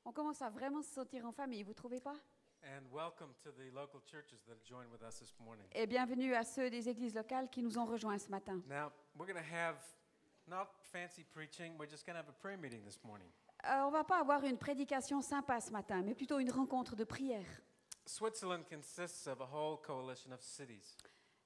On commence à vraiment se sentir en famille, vous ne trouvez pas? And welcome to the local churches that have joined with us this morning. Et bienvenue à ceux des églises locales qui nous ont rejoints ce matin. Now, we're going to have not fancy preaching, we're just going to have a prayer meeting this morning. On ne va pas avoir une prédication sympa ce matin, mais plutôt une rencontre de prière. Switzerland consists of a whole coalition of cities.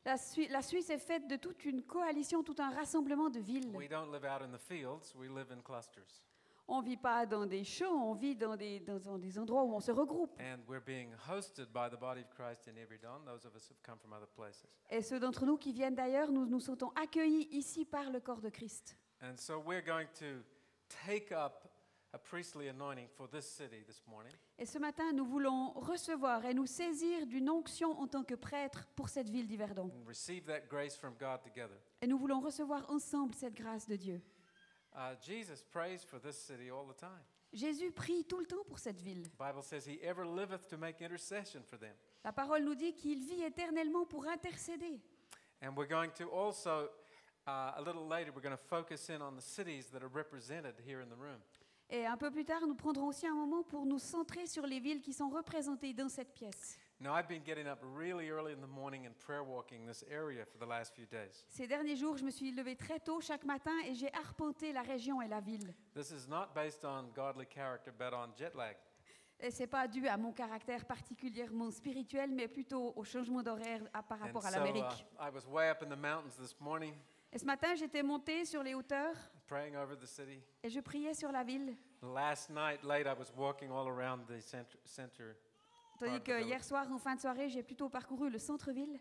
La Suisse est faite de toute une coalition, tout un rassemblement de villes. We don't live out in the fields, we live in clusters. On ne vit pas dans des champs, on vit dans des endroits où on se regroupe. And we're being hosted by the body of Christ in Everydon, those of us who've come from other places. Et ceux d'entre nous qui viennent d'ailleurs, nous nous sentons accueillis ici par le corps de Christ. And so we're going to take up a priestly anointing for this city this morning. Et ce matin, nous voulons recevoir et nous saisir d'une onction en tant que prêtre pour cette ville d'Yverdon. And receive that grace from God together. Et nous voulons recevoir ensemble cette grâce de Dieu. Jesus prays for this city all the time. Jésus prie tout le temps pour cette ville. The Bible says he ever liveth to make intercession for them. La parole nous dit qu'il vit éternellement pour intercéder. And we're going to also, a little later, we're going to focus in on the cities that are represented here in the room. Et un peu plus tard, nous prendrons aussi un moment pour nous centrer sur les villes qui sont représentées dans cette pièce. Now, I've been getting up really early in the morning and prayer walking this area for the last few days. Ces derniers jours, je me suis levée très tôt chaque matin et j'ai arpenté la région et la ville. This is not based on godly character, but on jet lag. Et ce n'est pas dû à mon caractère particulièrement spirituel, mais plutôt au changement d'horaire par And rapport à so l'Amérique. I was way up in the mountains this morning, Et ce matin, j'étais montée sur les hauteurs praying over the city. et je priais sur la ville. Last night, late, I was walking all around the center. Tandis que hier soir, en fin de soirée, j'ai plutôt parcouru le centre-ville.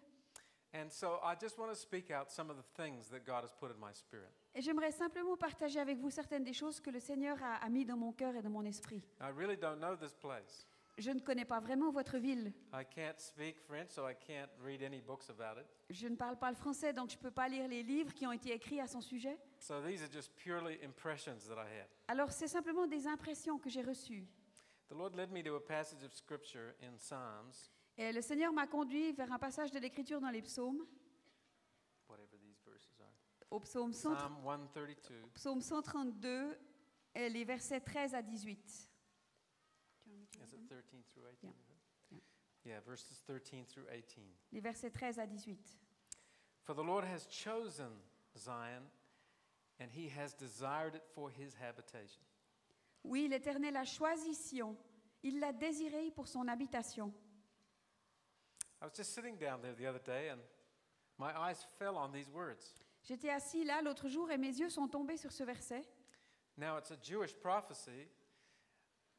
And so I just want to speak out some of the things that God has put in my spirit. Et j'aimerais simplement partager avec vous certaines des choses que le Seigneur a mis dans mon cœur et dans mon esprit. I really don't know this place. Je ne connais pas vraiment votre ville. I can't speak French, so I can't read any books about it. Je ne parle pas le français, donc je ne peux pas lire les livres qui ont été écrits à son sujet. So these are just purely impressions that I had. Alors, c'est simplement des impressions que j'ai reçues. The Lord led me to a passage of scripture in Psalms, Et le Seigneur m'a conduit vers un passage de l'Écriture dans les psaumes, whatever these verses are. au psaume Psalm 132, psaume 132, et les versets 13 à 18. is it 13 through 18? Yeah. is it? Yeah, verses 13 through 18. Les versets 13 à 18. For the Lord has chosen Zion, and he has desired it for his habitation. Oui, l'Éternel a choisi Sion. Il l'a désiré pour son habitation. I was just sitting down there the other day, and my eyes fell on these words. J'étais assis là l'autre jour et mes yeux sont tombés sur ce verset. Now, it's a Jewish prophecy,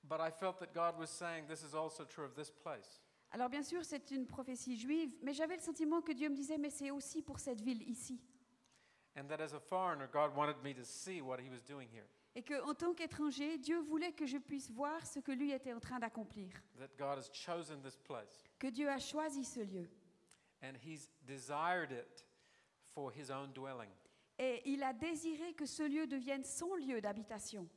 but I felt that God was saying this is also true of this place. Alors bien sûr, c'est une prophétie juive, mais j'avais le sentiment que Dieu me disait, mais c'est aussi pour cette ville ici. And that as a foreigner, God wanted me to see what he was doing here. Et qu'en tant qu'étranger, Dieu voulait que je puisse voir ce que lui était en train d'accomplir. That God has chosen this place. Que Dieu a choisi ce lieu. And he's desired it for his own dwelling, Et il a désiré que ce lieu devienne son lieu d'habitation.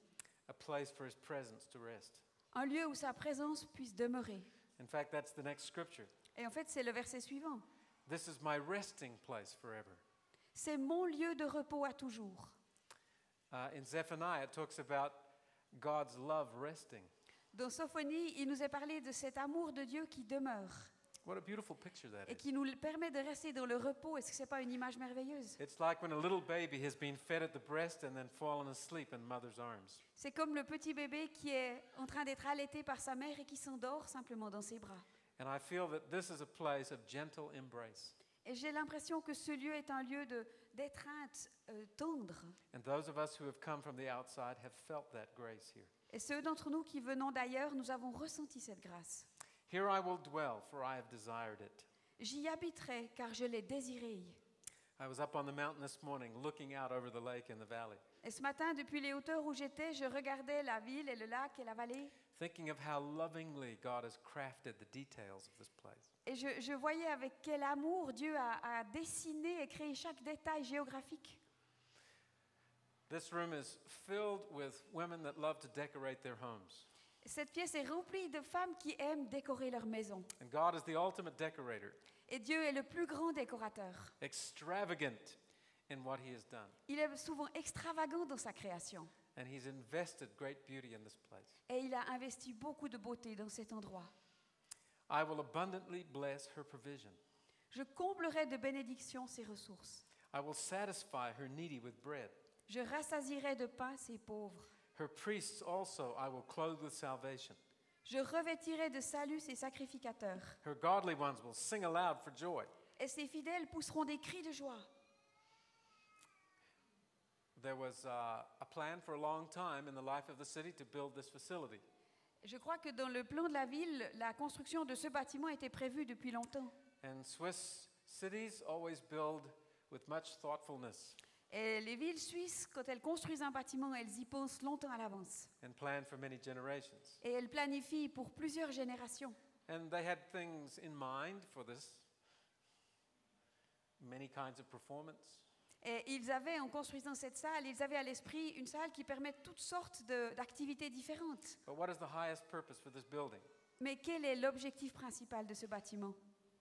a place for his presence to rest. Un lieu où sa présence puisse demeurer. In fact, that's the next scripture. Et en fait, c'est le verset suivant. This is my resting place forever. C'est mon lieu de repos à toujours. In Zephaniah, it talks about God's love resting. Dans Sophonie, il nous est parlé de cet amour de Dieu qui demeure What a beautiful picture that et is. qui nous permet de rester dans le repos. Est-ce que ce n'est pas une image merveilleuse? It's like when a little baby has been fed at the breast and then fallen asleep in mother's arms. C'est comme le petit bébé qui est en train d'être allaité par sa mère et qui s'endort simplement dans ses bras. And I feel that this is a place of gentle embrace. Et j'ai l'impression que ce lieu est un lieu d'étreinte tendre. And those of us who have come from the outside have felt that grace here. Et ceux d'entre nous qui venons d'ailleurs, nous avons ressenti cette grâce. Here I will dwell, for I have desired it. J'y habiterai car je l'ai désiré. I was up on the mountain this morning looking out over the lake and the valley, Et ce matin, depuis les hauteurs où j'étais, je regardais la ville et le lac et la vallée. thinking of how lovingly God has crafted the details of this place. Et je voyais avec quel amour Dieu a dessiné et créé chaque détail géographique. This room is filled with women that love to decorate their homes. Cette pièce est remplie de femmes qui aiment décorer leur maison. And God is the ultimate decorator, Et Dieu est le plus grand décorateur. extravagant in what he has done. Il est souvent extravagant dans sa création. And he's invested great beauty in this place. Et il a investi beaucoup de beauté dans cet endroit. I will abundantly bless her provision. Je comblerai de bénédictions ses ressources. I will satisfy her needy with bread. Je rassasierai de pain ses pauvres. Her priests also I will clothe with salvation. Je revêtirai de salut ses sacrificateurs. Her godly ones will sing aloud for joy. Et ses fidèles pousseront des cris de joie. There was a plan for a long time in the life of the city to build this facility. Je crois que dans le plan de la ville, la construction de ce bâtiment était prévue depuis longtemps. And Swiss cities always build with much thoughtfulness Et les villes suisses, quand elles construisent un bâtiment, elles y pensent longtemps à l'avance. and plan for many generations. Et elles planifient pour plusieurs générations. And they had things in mind for this, many kinds of performance. Et ils avaient, en construisant cette salle, ils avaient à l'esprit une salle qui permet toutes sortes d'activités différentes. But what is the highest purpose for this building? Mais quel est l'objectif principal de ce bâtiment?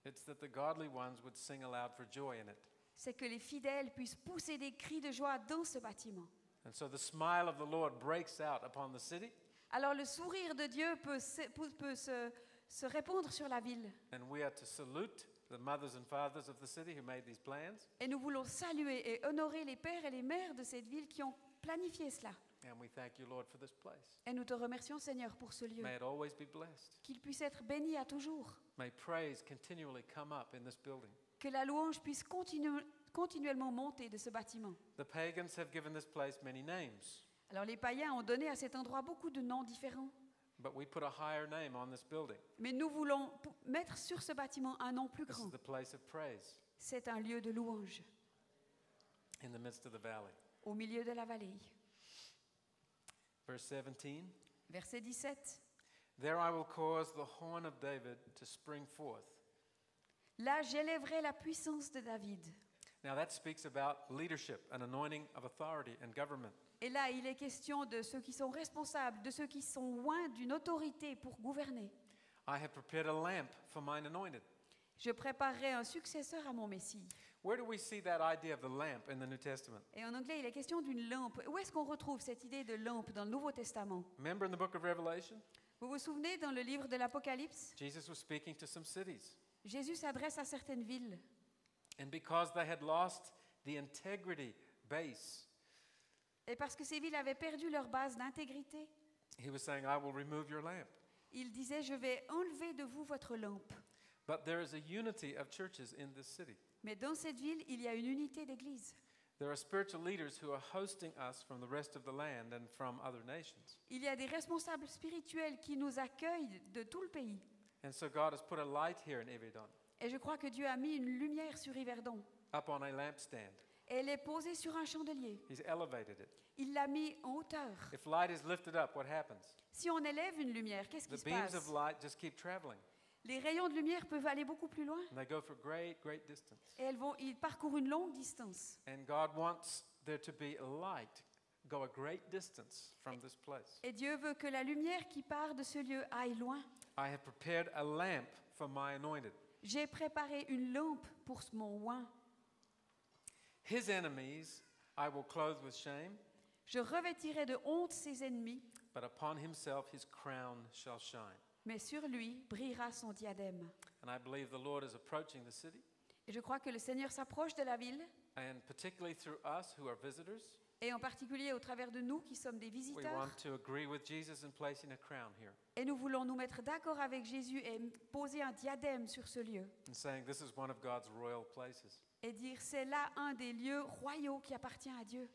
It's that the godly ones would sing aloud for joy in it. C'est que les fidèles puissent pousser des cris de joie dans ce bâtiment. And so the smile of the Lord breaks out upon the city, Alors le sourire de Dieu peut se répandre sur la ville. and we are to salute the mothers and fathers of the city who made these plans, Et nous voulons saluer et honorer les pères et les mères de cette ville qui ont planifié cela. and we thank you, Lord, for this place. Et nous te remercions, Seigneur, pour ce lieu. May it always be blessed. Qu'il puisse être béni à toujours. May praise continually come up in this building. Que la louange puisse continuellement monter de ce bâtiment. The pagans have given this place many names, Alors les païens ont donné à cet endroit beaucoup de noms différents. but we put a higher name on this building. Mais nous voulons mettre sur ce bâtiment un nom plus This grand. is the place of praise C'est un lieu de louange in the midst of the valley. au milieu de la vallée. Verse 17, Verset 17. there I will cause the horn of David to spring forth. Là, j'élèverai la puissance de David. Now that speaks about leadership, an anointing of authority and government. Et là, il est question de ceux qui sont responsables, de ceux qui sont loin d'une autorité pour gouverner. I have prepared a lamp for mine anointed. Je préparerai un successeur à mon Messie. Where do we see that idea of the lamp in the New Testament? Et en anglais, il est question d'une lampe. Où est-ce qu'on retrouve cette idée de lampe dans le Nouveau Testament? Remember in the book of Revelation, Vous vous souvenez, dans le livre de l'Apocalypse, Jesus was speaking to some cities. Jésus s'adresse à certaines villes. And because they had lost the integrity base, Et parce que ces villes avaient perdu leur base d'intégrité, he was saying, I will remove your lamp. il disait, je vais enlever de vous votre lampe. But there is a unity of churches in this city. Mais dans cette ville, il y a une unité d'église. There are spiritual leaders who are hosting us from the rest of the land and from other nations. Il y a des responsables spirituels qui nous accueillent de tout le pays. And so God has put a light here in Yverdon, Et je crois que Dieu a mis une lumière sur Yverdon. up on a lampstand. Et elle est posée sur un chandelier. He's elevated it. Il l'a mis en hauteur. If light is lifted up, what happens? Si on élève une lumière, qu'est-ce qui The se beams passe? of light just keep traveling. Les rayons de lumière peuvent aller beaucoup plus loin. And they go for great, great distance. Et ils parcourent une longue distance. And God wants there to be a light go a great distance from this place. Et Dieu veut que la lumière qui part de ce lieu aille loin. I have prepared a lamp for my anointed. J'ai préparé une lampe pour mon oint. His enemies I will clothe with shame, Je revêtirai de honte ses ennemis, but upon himself his crown shall shine. mais sur lui brillera son diadème. And I believe the Lord is approaching the city, Et je crois que le Seigneur s'approche de la ville, and particularly through us who are visitors, et en particulier au travers de nous qui sommes des we visiteurs. want to agree with Jesus in placing a crown here Et nous voulons nous mettre d'accord avec Jésus et poser un diadème sur ce lieu. and saying this is one of God's royal places. Et dire, c'est là un des lieux royaux qui appartient à Dieu.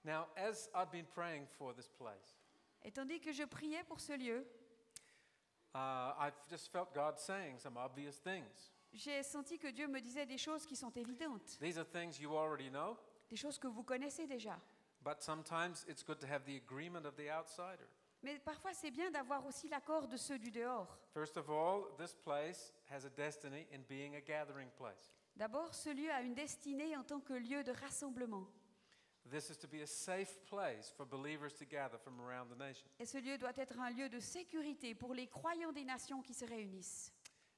Now, as I've been praying for this place, Et tandis que je priais pour ce lieu, I've just felt God saying some obvious things. j'ai senti que Dieu me disait des choses qui sont évidentes, These are things you already know, des choses que vous connaissez déjà. but sometimes it's good to have the agreement of the outsider. Mais parfois, c'est bien d'avoir aussi l'accord de ceux du dehors. First of all, this place has a destiny in being a gathering place. D'abord, ce lieu a une destinée en tant que lieu de rassemblement. This is to be a safe place for believers to gather from around the nation. Et ce lieu doit être un lieu de sécurité pour les croyants des nations qui se réunissent.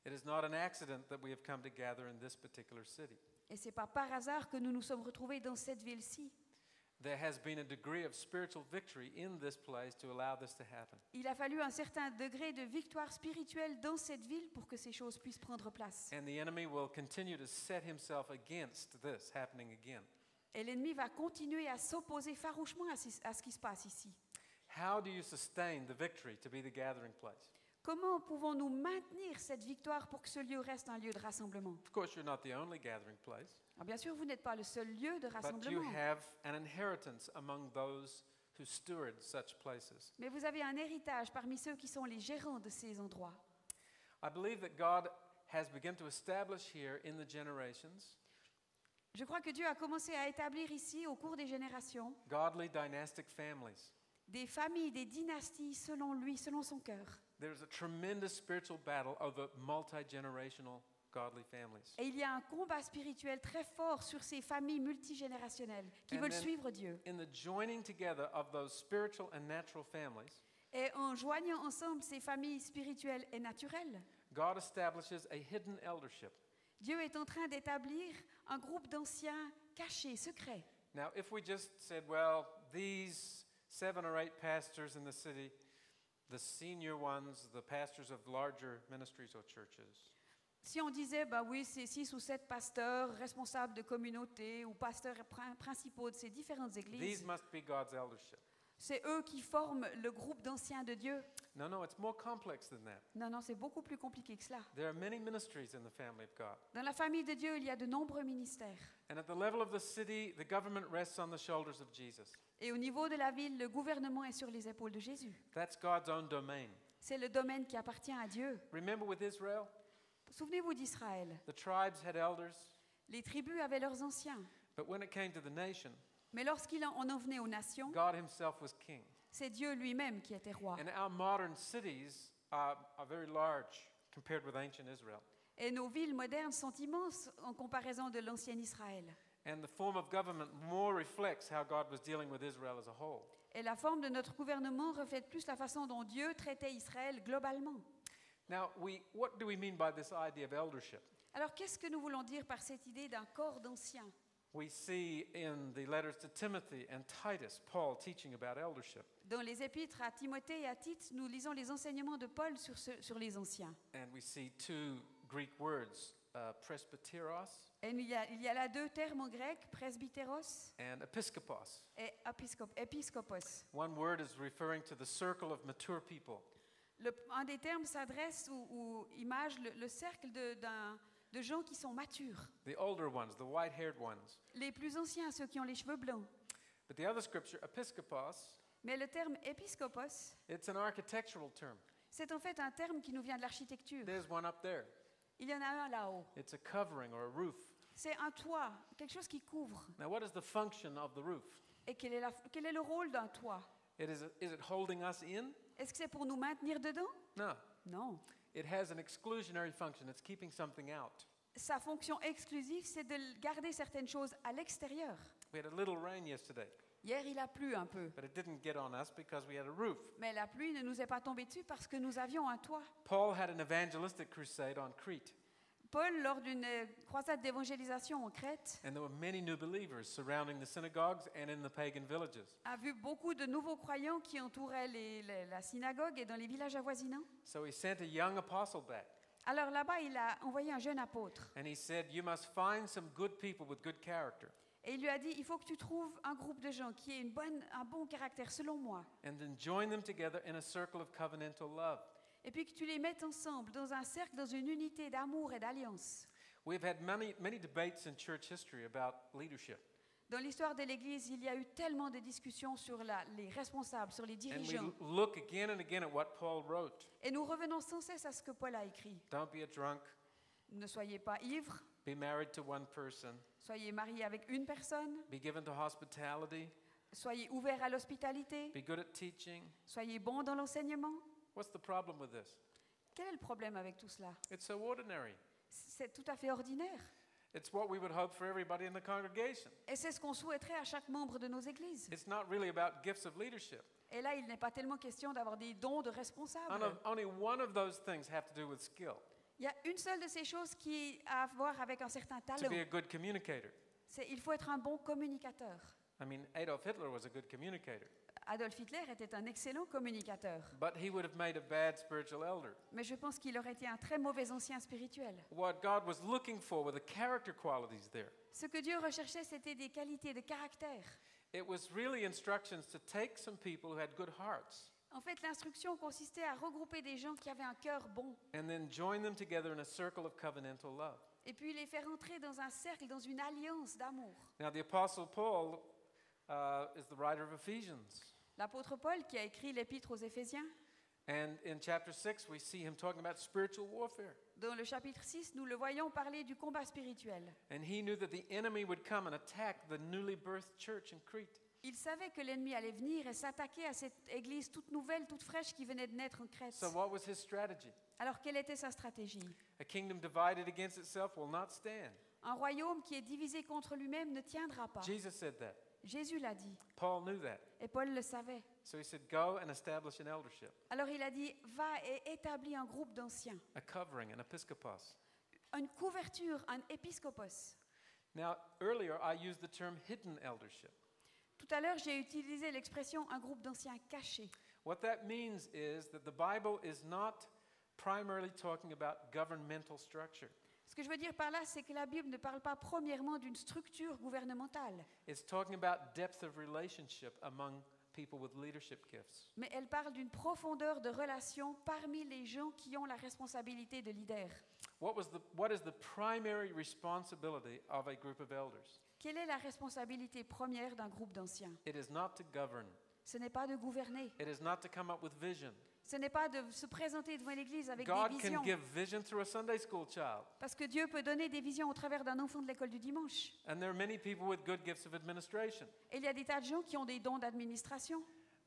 It is not an accident that we have come to gather in this particular city. Et ce n'est pas par hasard que nous nous sommes retrouvés dans cette ville-ci. there has been a degree of spiritual victory in this place to allow this to happen. Il a fallu un certain degré de victoire spirituelle dans cette ville pour que ces choses puissent prendre place. And the enemy will continue to set himself against this happening again. Et l'ennemi va continuer à s'opposer farouchement à ce qui se passe ici. How do you sustain the victory to be the gathering place? Comment pouvons-nous maintenir cette victoire pour que ce lieu reste un lieu de rassemblement? Of course, you're not the only gathering place, Alors bien sûr, vous n'êtes pas le seul lieu de but you rassemblement, have an inheritance among those who steward such places. mais vous avez un héritage parmi ceux qui sont les gérants de ces endroits. I believe that God has begun to establish here in the generations Je crois que Dieu a commencé à établir ici, au cours des générations, godly dynastic families. des familles, des dynasties selon lui, selon son cœur. There's a tremendous spiritual battle over multi-generational godly families. Et il y a un combat spirituel très fort sur ces familles multigénérationnelles qui And veulent then- suivre Dieu. In the joining together of those spiritual and natural families, Et en joignant ensemble ces familles spirituelles et naturelles, God establishes a hidden eldership. Dieu est en train d'établir un groupe d'anciens cachés, secrets. Now, if we just said, well, these 7 or 8 pastors in the city, the senior ones, the pastors of larger ministries or churches, Si on disait, bah oui, c'est 6 ou 7 pasteurs responsables de communautés ou pasteurs principaux de ces différentes these églises, must be God's eldership. c'est eux qui forment le groupe d'anciens de Dieu. No, it's more complex than that. Non, non, c'est beaucoup plus compliqué que cela. There are many ministries in the family of God. Dans la famille de Dieu, il y a de nombreux ministères. And at the level of the city, the government rests on the shoulders of Jesus. Et au niveau de la ville, le gouvernement est sur les épaules de Jésus. That's God's own domain. C'est le domaine qui appartient à Dieu. Remember with Israel, Souvenez-vous d'Israël. the tribes had elders, Les tribus avaient leurs anciens. but when it came to the nation, Mais lorsqu'il en venait aux nations, God himself was king. c'est Dieu lui-même qui était roi. And our modern cities are very large compared with ancient Israel. Et nos villes modernes sont immenses en comparaison de l'ancien Israël. And the form of government more reflects how God was dealing with Israel as a whole. Et la forme de notre gouvernement reflète plus la façon dont Dieu traitait Israël globalement. Now, what do we mean by this idea of eldership? Alors qu'est-ce que nous voulons dire par cette idée d'un corps d'anciens? We see in the letters to Timothy and Titus, Paul teaching about eldership. Dans les épîtres à Timothée et à Tite, nous lisons les enseignements de Paul sur les anciens. And we see 2 Greek words, presbyteros Et il y a là 2 termes en grec, presbyteros and episkopos. et épiscopos. One word is referring to the circle of mature people. Un des termes s'adresse ou image le cercle de gens qui sont matures. The older ones, the white-haired ones. Les plus anciens, ceux qui ont les cheveux blancs. But the other scripture, episkopos, Mais le terme épiscopos, it's an architectural term. c'est en fait un terme qui nous vient de l'architecture. There's one up there. Il y en a un là-haut. It's a covering or a roof. C'est un toit, quelque chose qui couvre. Now, what is the function of the roof? Et quel est le rôle d'un toit? Is it holding us in? Est-ce que c'est pour nous maintenir dedans? No. Non. It has an exclusionary function. It's keeping something out. Sa fonction exclusive, c'est de garder certaines choses à l'extérieur. We had a little rain yesterday, Hier, il a plu un peu. but it didn't get on us because we had a roof. Mais la pluie ne nous est pas tombée dessus parce que nous avions un toit. Paul had an evangelistic crusade on Crete, Paul, lors d'une croisade d'évangélisation en Crète, and there were many new believers surrounding the synagogues and in the pagan villages. a vu beaucoup de nouveaux croyants qui entouraient la synagogue et dans les villages avoisinants. So he sent a young apostle back, Alors là-bas, il a envoyé un jeune apôtre. and he said, "You must find some good people with good character, Et il lui a dit, il faut que tu trouves un groupe de gens qui aient un bon caractère, selon moi. and then join them together in a circle of covenantal love." Et puis que tu les mettes ensemble, dans un cercle, dans une unité d'amour et d'alliance. We've had many debates in church history about leadership, Dans l'histoire de l'Église, il y a eu tellement de discussions sur les responsables, sur les and we dirigeants. look again and again at what Paul wrote. Et nous revenons sans cesse à ce que Paul a écrit. Don't be a drunk. Ne soyez pas ivres, Be married to one person. soyez mariés avec une personne, Be given to hospitality. soyez ouverts à l'hospitalité, Be good at teaching. soyez bons dans l'enseignement. What's the problem with this? Quel est le problème avec tout cela? It's so ordinary. C'est tout à fait ordinaire. It's what we would hope for everybody in the congregation. Et c'est ce qu'on souhaiterait à chaque membre de nos églises. It's not really about gifts of leadership. Et là, il n'est pas tellement question d'avoir des dons de responsables. Only one of those things have to do with skill, Il y a une seule de ces choses qui a à voir avec un certain to talent. be a good communicator. Il faut être un bon communicateur. I mean, Adolf Hitler was a good communicator, Adolf Hitler était un excellent communicateur, but he would have made a bad spiritual elder. mais je pense qu'il aurait été un très mauvais ancien spirituel. What God was looking for were the character qualities there. Ce que Dieu recherchait, c'était des qualités de caractère. It was really instructions to take some people who had good hearts En fait, l'instruction consistait à regrouper des gens qui avaient un cœur bon and then join them together in a circle of covenantal love. et puis les faire entrer dans un cercle, dans une alliance d'amour. Now, the Apostle Paul is the writer of Ephesians. L'apôtre Paul, qui a écrit l'épître aux Éphésiens, And in chapter 6, we see him talking about spiritual warfare. dans le chapitre 6, nous le voyons parler du combat spirituel. And he knew that the enemy would come and attack the newly birthed church in Crete. Il savait que l'ennemi allait venir et s'attaquer à cette église toute nouvelle, toute fraîche qui venait de naître en Crète. So, what was his strategy? Alors, quelle était sa stratégie? A kingdom divided against itself will not stand. Un royaume qui est divisé contre lui-même ne tiendra pas. Jesus said that. Jésus l'a dit Paul knew that. et Paul le savait. So he said, Go and establish an eldership, Alors il a dit, va et établis un groupe d'anciens, a covering, an episkopos. une couverture, un épiscopos. Now, earlier I used the term hidden eldership. Tout à l'heure, j'ai utilisé l'expression un groupe d'anciens cachés. What that means is that the Bible is not primarily talking about governmental structure. Ce que je veux dire par là, c'est que la Bible ne parle pas premièrement d'une structure gouvernementale, It's talking about depth of relationship among people with leadership gifts. mais elle parle d'une profondeur de relation parmi les gens qui ont la responsabilité de leader. What is the primary responsibility of a group of elders? Quelle est la responsabilité première d'un groupe d'anciens? It is not to govern. Ce n'est pas de gouverner, It is not to come up with vision. ce n'est pas de se présenter devant l'Église avec God des can visions, give vision through a Sunday school child. parce que Dieu peut donner des visions au travers d'un enfant de l'école du dimanche. And there are many people with good gifts of administration. Et il y a des tas de gens qui ont des dons d'administration.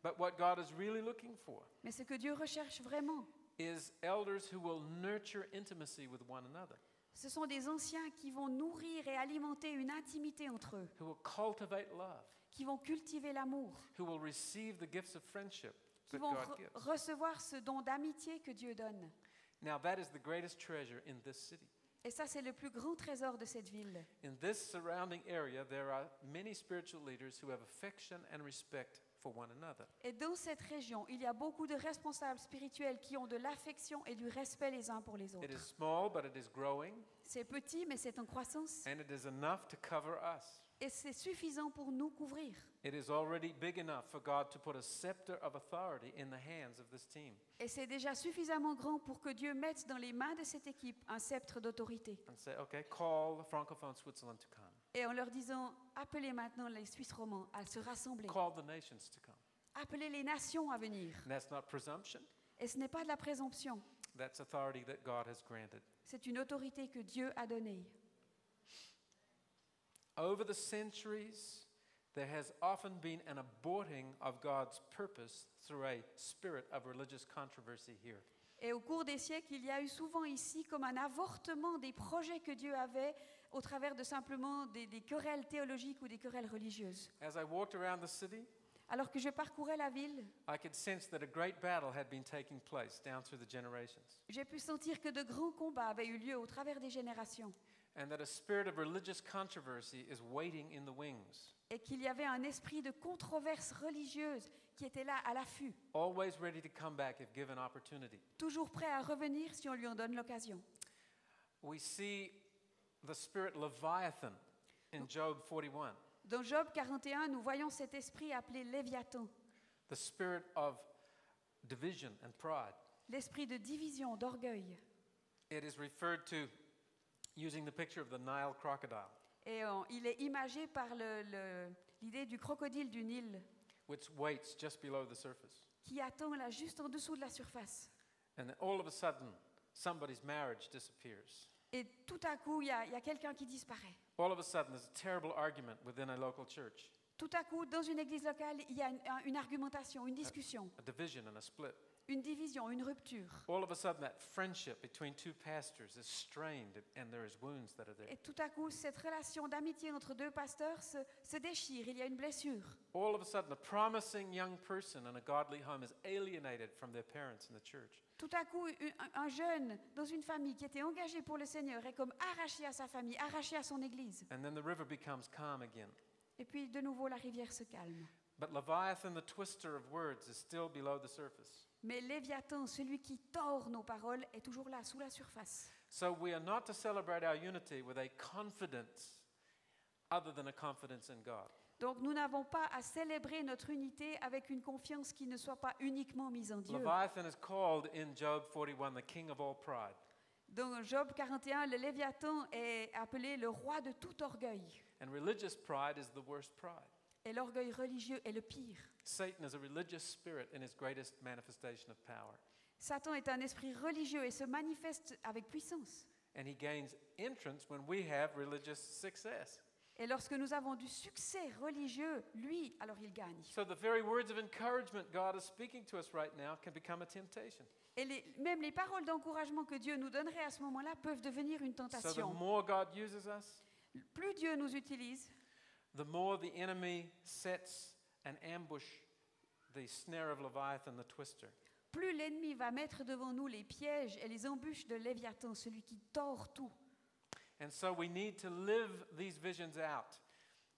But what God is really looking for Mais ce que Dieu recherche vraiment, is elders who will nurture intimacy with one another, ce sont des anciens qui vont nourrir et alimenter une intimité entre eux, who will cultivate love, qui vont cultiver l'amour, who will receive the gifts of friendship qui that vont God gives. recevoir ce don d'amitié que Dieu donne. Now, that is the greatest treasure in this city. Et ça, c'est le plus grand trésor de cette ville. In this surrounding area, there are many spiritual leaders who have affection and respect for one another. Et dans cette région, il y a beaucoup de responsables spirituels qui ont de l'affection et du respect les uns pour les It is autres. small, but it is growing, C'est petit, mais c'est en croissance. and it is enough to cover us. Et c'est suffisant pour nous couvrir. It is already big enough for God to put a scepter of authority in the hands of this team Et c'est déjà suffisamment grand pour que Dieu mette dans les mains de cette équipe un sceptre d'autorité. and say, okay, call the Francophone Switzerland to come. Et en leur disant, appelez maintenant les Suisses romands à se rassembler. Call the nations to come. Appelez les nations à venir. And that's not presumption. Et ce n'est pas de la présomption. That's authority that God has granted. C'est une autorité que Dieu a donnée. Over the centuries, there has often been an aborting of God's purpose through a spirit of religious controversy here. Et au cours des siècles, il y a eu souvent ici comme un avortement des projets que Dieu avait au travers de simplement des querelles théologiques ou des querelles religieuses. As I walked around the city, Alors que je parcourais la ville, I could sense that a great battle had been taking place down through the generations, j'ai pu sentir que de grands combats avaient eu lieu au travers des générations and that a spirit of religious controversy is waiting in the wings, et qu'il y avait un esprit de controverse religieuse qui était là à l'affût, always ready to come back if given opportunity. toujours prêt à revenir si on lui en donne l'occasion. We see the spirit Leviathan in Job 41, Dans Job 41, nous voyons cet esprit appelé Léviathan, the spirit of division and pride. l'esprit de division, d'orgueil. It is referred to using the picture of the Nile crocodile, Et il est imagé par l'idée du crocodile du Nil which waits just below the surface. qui attend là juste en dessous de la surface. And then all of a sudden, somebody's marriage disappears. Et tout à coup, il y a quelqu'un qui disparaît. All of a sudden, there's a terrible argument within a local church, Tout à coup, dans une église locale, il y a une argumentation, une discussion, a division and a split. une division, une rupture. All of a sudden, that friendship between two pastors is strained and there is wounds that are there. Et tout à coup, cette relation d'amitié entre deux pasteurs se déchire, il y a une blessure. All of a sudden, a promising young person in a godly home is alienated from their parents in the church. Tout à coup, un jeune dans une famille qui était engagé pour le Seigneur est comme arraché à sa famille, arraché à son église. And then the river becomes calm again. Et puis de nouveau la rivière se calme. But Leviathan, the twister of words, is still below the surface. Mais Léviathan, celui qui tord nos paroles, est toujours là, sous la surface. So we are not to celebrate our unity with a confidence other than a confidence in God. Donc nous n'avons pas à célébrer notre unité avec une confiance qui ne soit pas uniquement mise en Dieu. Leviathan is called in Job 41 the king of all pride. Dans Job 41, le Léviathan est appelé le roi de tout orgueil. And religious pride is the worst pride. Et l'orgueil religieux est le pire. Satan is a religious spirit in his greatest manifestation of power. Satan est un esprit religieux et se manifeste avec puissance. And he gains entrance when we have religious success. Et lorsque nous avons du succès religieux, lui, alors il gagne. So the very words of encouragement God is speaking to us right now can become a temptation. Et même les paroles d'encouragement que Dieu nous donnerait à ce moment-là peuvent devenir une So the tentation. more God uses us, Plus Dieu nous utilise, the more the enemy sets and ambush the snare of Leviathan, the twister. plus l'ennemi va mettre devant nous les pièges et les embûches de Léviathan, celui qui tord tout. And so we need to live these visions out,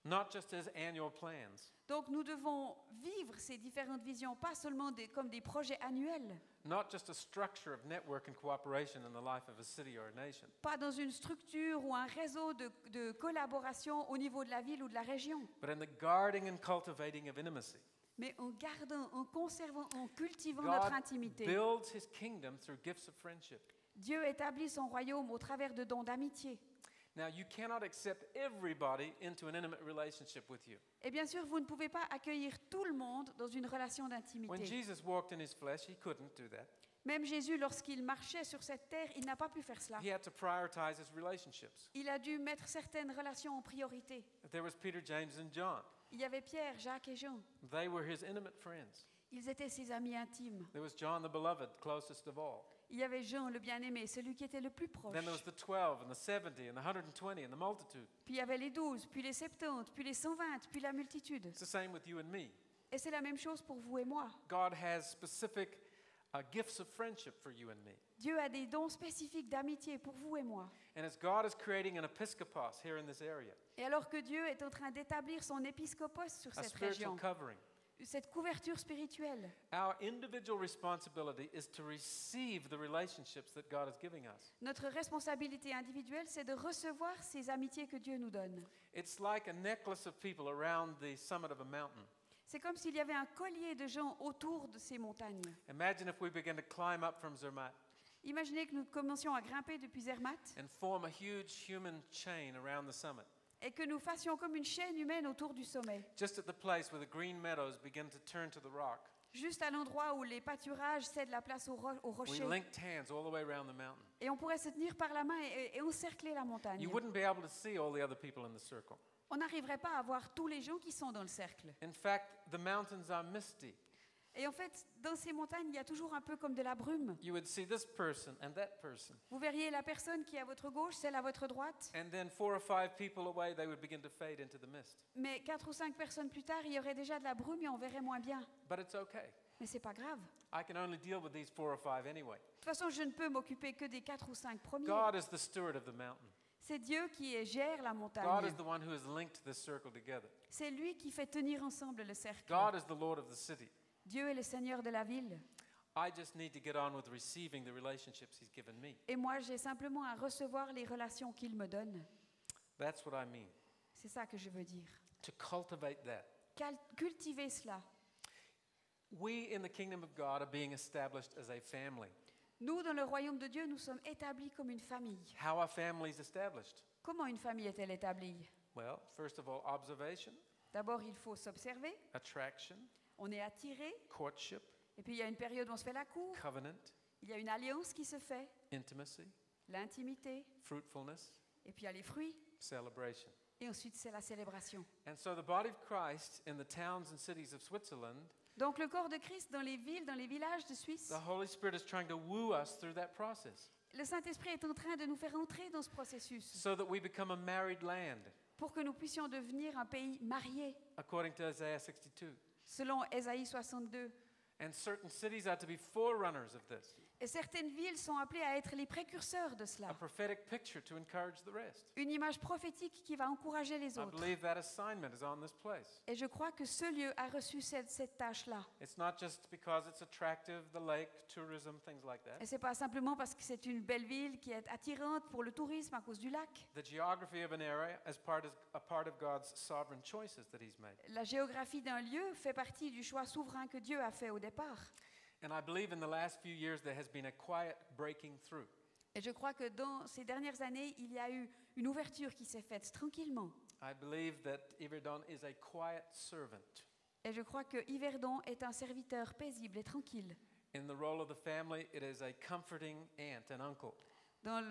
not just as annual plans, Donc nous devons vivre ces différentes visions, pas seulement comme des projets annuels, not just a structure of network and cooperation in the life of a city or a nation, pas dans une structure ou un réseau de collaboration au niveau de la ville ou de la région, but in the guarding and cultivating of intimacy. mais en gardant, en conservant, en cultivant God notre intimité. builds his kingdom through gifts of friendship. Dieu établit son royaume au travers de dons d'amitié. Now, you cannot accept everybody into an intimate relationship with you. Et bien sûr, vous ne pouvez pas accueillir tout le monde dans une relation When d'intimité. Jesus walked in his flesh, he couldn't do that. Même Jésus, lorsqu'il marchait sur cette terre, il n'a pas pu faire cela. He had to prioritize his relationships. Il a dû mettre certaines relations en priorité. There was Peter, James, and John. Il y avait Pierre, Jacques et Jean. They were his intimate friends. Ils étaient ses amis intimes. There was John the beloved, closest of all. Il y avait Jean, le bien-aimé, celui qui était le plus proche. Then there was the 12 and the 70 and the 120 and the multitude. Puis il y avait les 12, puis les 70, puis les 120, puis la multitude. It's the same with you and me. Et c'est la même chose pour vous et moi. God has specific gifts of friendship for you and me. Dieu a des dons spécifiques d'amitié pour vous et moi. And as God is creating an episcopos here in this area, Et alors que Dieu est en train d'établir son épiscopos sur a cette spiritual région, covering, cette couverture spirituelle, our individual responsibility is to receive the relationships that God is giving us. notre responsabilité individuelle, c'est de recevoir ces amitiés que Dieu nous donne. It's like a necklace of people around the summit of a mountain. C'est comme s'il y avait un collier de gens autour de ces montagnes. Imagine if we began to climb up from Zermatt Imaginez que nous commencions à grimper depuis Zermatt and form a huge human chain around the summit, et que nous fassions comme une chaîne humaine autour du sommet, just at the place where the green meadows begin to turn to the rock. juste à l'endroit où les pâturages cèdent la place aux We rochers. linked hands all the way around the mountain. Et on pourrait se tenir par la main et encercler la montagne. You wouldn't be able to see all the other people in the circle. On n'arriverait pas à voir tous les gens qui sont dans le cercle. In fact, the mountains are misty. Et en fait, dans ces montagnes, il y a toujours un peu comme de la brume. You would see this person and that person. Vous verriez la personne qui est à votre gauche, celle à votre droite, And then 4 or 5 people away, they would begin to fade into the mist. mais 4 ou 5 personnes plus tard, il y aurait déjà de la brume et on verrait moins bien. But it's okay. Mais c'est pas grave. I can only deal with these 4 or 5 anyway. De toute façon, je ne peux m'occuper que des 4 ou 5 premiers. God is the steward of the mountain. C'est Dieu qui gère la God montagne. is the one who has linked this circle together. C'est lui qui fait tenir ensemble le cercle. God is the Lord of the city. Dieu est le Seigneur de la ville. I just need to get on with receiving the relationships He's given me. Et moi, j'ai simplement à recevoir les relations qu'il me donne. That's what I mean. C'est ça que je veux dire. To cultivate that. Cultiver cela. We in the kingdom of God are being established as a family. Nous, dans le royaume de Dieu, nous sommes établis comme une famille. How are families established? Comment une famille est-elle établie? Well, first of all, observation, D'abord, il faut s'observer. attraction, On est attiré. courtship, Et puis, il y a une période où on se fait la cour. covenant, Il y a une alliance qui se fait. intimacy, L'intimité. fruitfulness, Et puis, il y a les fruits. celebration. Et ensuite, c'est la célébration. And so the body of Christ in the towns and cities of Switzerland, Donc, le corps de Christ dans les villes, dans les villages de Suisse, the Holy Spirit is trying to woo us through that process le Saint-Esprit est en train de nous faire entrer dans ce processus so that we become a married land, pour que nous puissions devenir un pays marié, according to Isaiah 62. selon Ésaïe 62. And certain cities are to be forerunners of this. Et certaines villes sont appelées à être les précurseurs de a cela. prophetic picture to encourage the rest. Une image prophétique qui va encourager les I autres. believe that assignment is on this place. Et je crois que ce lieu a reçu cette tâche-là. It's not just because it's attractive, the lake, tourism, things like that. Et ce n'est pas simplement parce que c'est une belle ville qui est attirante pour le tourisme à cause du lac. The geography of an area is a part of God's sovereign choices that He's made. La géographie d'un lieu fait partie du choix souverain que Dieu a fait au départ. And I believe in the last few years there has been a quiet breaking through. Et je crois que dans ces dernières années, il y a eu une ouverture qui s'est faite tranquillement. I believe that Yverdon is a quiet servant. Et je crois que Yverdon est un serviteur paisible et tranquille. In the role of the family, it is a comforting aunt and uncle. Dans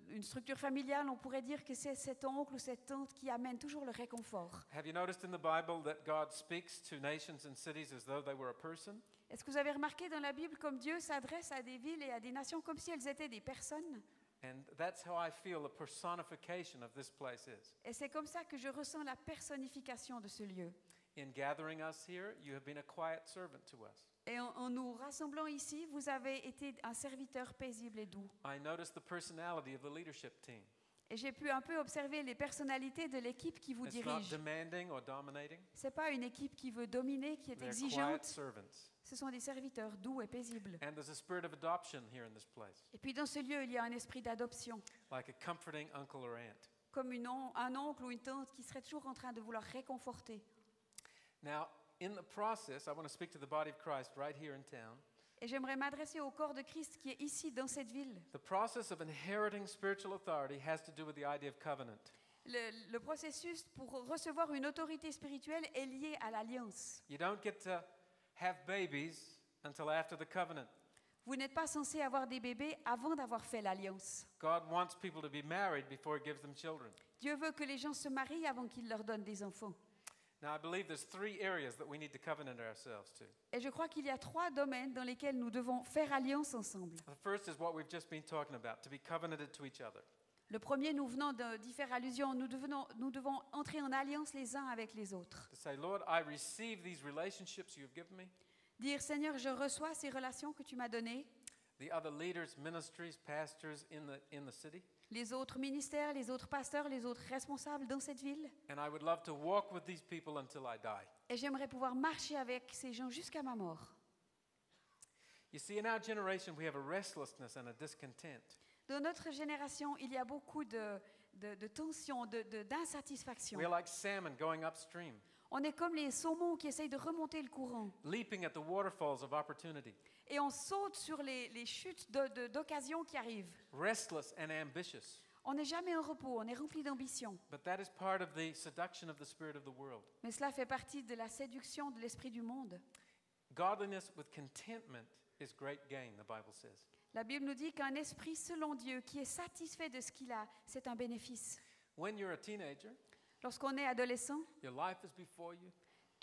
une structure familiale, on pourrait dire que c'est cet oncle ou cette tante qui amène toujours le réconfort. Have you noticed in the Bible that God speaks to nations and cities as though they were a person? Est-ce que vous avez remarqué dans la Bible comme Dieu s'adresse à des villes et à des nations comme si elles étaient des personnes? And that's how I feel the personification of this place is. Et c'est comme ça que je ressens la personnification de ce lieu. In gathering us here, you have been a quiet servant to us. Et en nous rassemblant ici, vous avez été un serviteur paisible et doux. I noticed the personality of the leadership team. Et j'ai pu un peu observer les personnalités de l'équipe qui vous It's not dirige. demanding or dominating. Ce n'est pas une équipe qui veut dominer, qui est They're quiet exigeante. servants. Ce sont des serviteurs doux et paisibles. And there's a spirit of adoption here in this place, Et puis dans ce lieu, il y a un esprit d'adoption, like a comforting uncle or aunt. comme un oncle ou une tante qui serait toujours en train de vouloir réconforter. Now, in the process, I want to speak to the body of Christ right here in town. Et j'aimerais m'adresser au corps de Christ qui est ici, dans cette ville. The process of inheriting spiritual authority has to do with the idea of covenant. Le processus pour recevoir une autorité spirituelle est lié à l'alliance. You don't get to have babies until after the covenant. Vous n'êtes pas censé avoir des bébés avant d'avoir fait l'alliance. God wants people to be married before He gives them children. Dieu veut que les gens se marient avant qu'il leur donne des enfants. Now, I believe there's 3 areas that we need to covenant ourselves to. Et je crois qu'il y a 3 domaines dans lesquels nous devons faire alliance ensemble. The first is what we've just been talking about, to be covenanted to each other. Le premier, nous venons d'y faire allusion, nous devons entrer en alliance les uns avec les autres. To say, Lord, I receive these relationships you've given me, Dire, Seigneur, je reçois ces relations que tu m'as données, the other leaders, ministries, pastors in the city, les autres ministères, les autres pasteurs, les autres responsables dans cette ville. and I would love to walk with these people until I die. Et j'aimerais pouvoir marcher avec ces gens jusqu'à ma mort. You see, in our generation, we have a restlessness and a discontent. Dans notre génération, il y a beaucoup de tensions, d'insatisfaction. We're like salmon going upstream, On est comme les saumons qui essayent de remonter le courant. leaping at the waterfalls of opportunity, Et on saute sur les chutes d'occasion qui arrivent. restless and ambitious. On n'est jamais en repos, on est rempli d'ambition. But that is part of the seduction of the spirit of the world. Mais cela fait partie de la séduction de l'esprit du monde. Godliness with contentment is great gain, the Bible says. La Bible nous dit qu'un esprit selon Dieu qui est satisfait de ce qu'il a, c'est un bénéfice. When you're a teenager, Lorsqu'on est adolescent, your life is before you.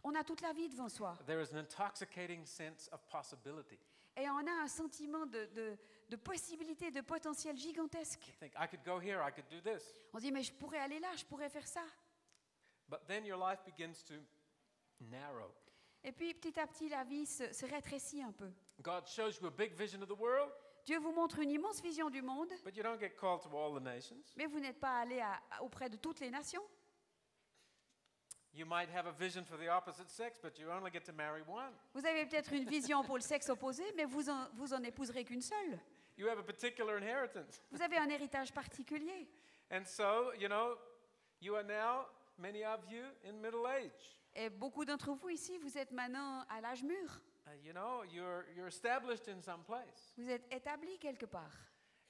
on a toute la vie devant soi. There is an intoxicating sense of possibility. Et on a un sentiment de possibilité, de potentiel gigantesque. You think, I could go here, I could do this. On se dit, mais je pourrais aller là, je pourrais faire ça. But then your life begins to narrow. Et puis petit à petit, la vie se rétrécit un peu. God shows you a big vision of the world, Dieu vous montre une immense vision du monde, but you don't get called to all the nations. mais vous n'êtes pas allé auprès de toutes les nations. You might have a vision for the opposite sex, but you only get to marry one. Vous avez peut-être une vision pour le sexe opposé, mais vous en épouserez qu'une seule. You have a particular inheritance. Vous avez un héritage particulier. And so, you are now, many of you, in middle age. Et beaucoup d'entre vous ici, vous êtes maintenant à l'âge mûr. You're established in some place. Vous êtes établis quelque part.